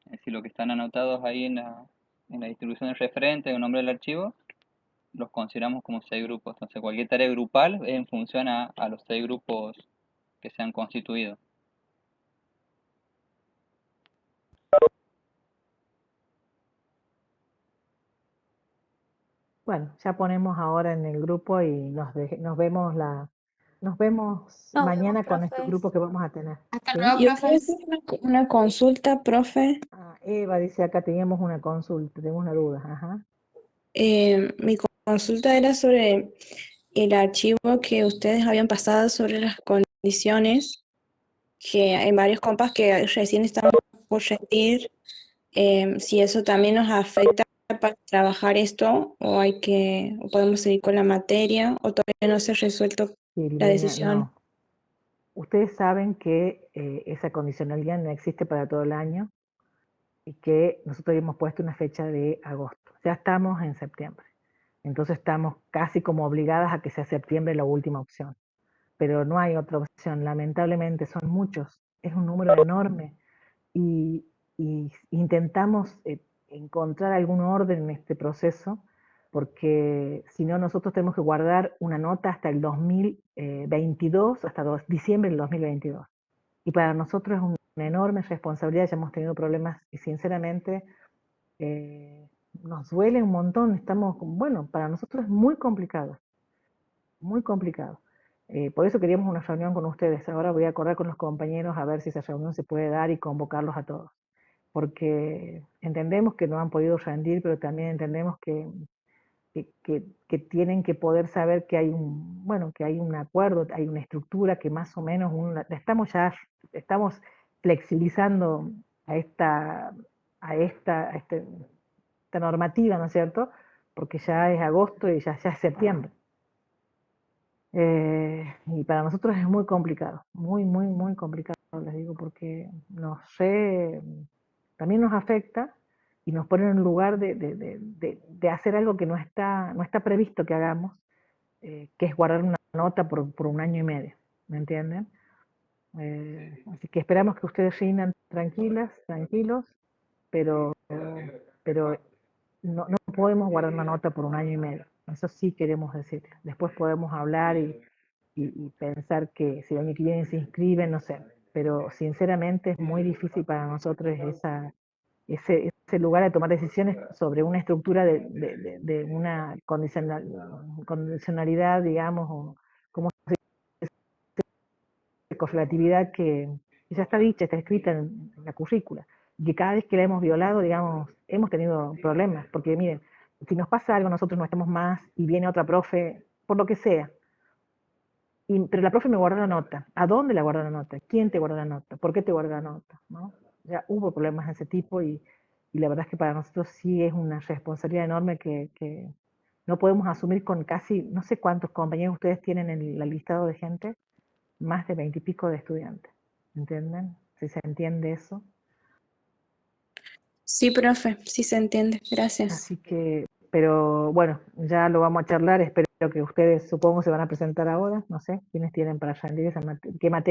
Es decir, lo que están anotados ahí en la distribución del referente, el nombre del archivo, los consideramos como 6 grupos. Entonces cualquier tarea grupal es en función a los 6 grupos que se han constituido. Bueno, ya ponemos ahora en el grupo y nos vemos mañana con estos profes. grupos que vamos a tener. Hasta ¿Sí? luego, Yo quiero profes. hacer una consulta, profe. Eva dice acá teníamos una consulta, tenemos una duda. Ajá. Mi consulta era sobre el archivo que ustedes habían pasado sobre las condiciones, que hay varios compas que recién están por rendir, si eso también nos afecta para trabajar esto, o o podemos seguir con la materia, o todavía no se ha resuelto Sí, la Liliana, decisión. no. Ustedes saben que esa condicionalidad no existe para todo el año y que nosotros habíamos puesto una fecha de agosto. Ya estamos en septiembre. Entonces estamos casi como obligadas a que sea septiembre la última opción. Pero no hay otra opción. Lamentablemente son muchos. Es un número enorme. Y intentamos encontrar algún orden en este proceso, porque si no nosotros tenemos que guardar una nota hasta el 2022, hasta diciembre del 2022. Y para nosotros es una enorme responsabilidad, ya hemos tenido problemas y sinceramente nos duele un montón, bueno, para nosotros es muy complicado, muy complicado. Por eso queríamos una reunión con ustedes. Ahora voy a acordar con los compañeros a ver si esa reunión se puede dar y convocarlos a todos. Porque entendemos que no han podido rendir, pero también entendemos que tienen que poder saber que hay que hay un acuerdo, hay una estructura que más o menos estamos flexibilizando a esta normativa, ¿no es cierto? Porque ya es agosto y ya es septiembre. Y para nosotros es muy complicado, muy, muy, muy complicado, les digo, porque también nos afecta y nos pone en un lugar de hacer algo que no está previsto que hagamos, que es guardar una nota por un año y medio, ¿me entienden? Así que esperamos que ustedes rindan tranquilos, pero no podemos guardar una nota por un año y medio. Eso sí queremos decir. Después podemos hablar y pensar que si el año que viene se inscriben, no sé. Pero sinceramente es muy difícil para nosotros ese lugar de tomar decisiones sobre una estructura de una condicionalidad, digamos, o como correlatividad que ya está dicha, está escrita en la currícula, y que cada vez que la hemos violado, digamos, hemos tenido problemas, porque miren, si nos pasa algo, nosotros no estamos más, y viene otra profe, por lo que sea, pero la profe me guardó la nota. ¿A dónde la guardó la nota? ¿Quién te guardó la nota? ¿Por qué te guardó la nota? ¿No? Ya hubo problemas de ese tipo y la verdad es que para nosotros sí es una responsabilidad enorme que no podemos asumir con casi, no sé cuántos compañeros ustedes tienen en el listado de gente, más de 20 y pico de estudiantes. ¿Entienden? Si se entiende eso. Sí, profe, sí se entiende. Gracias. Así que, pero bueno, ya lo vamos a charlar. Espero que ustedes, supongo, se van a presentar ahora. No sé, quiénes tienen para rendir qué materia.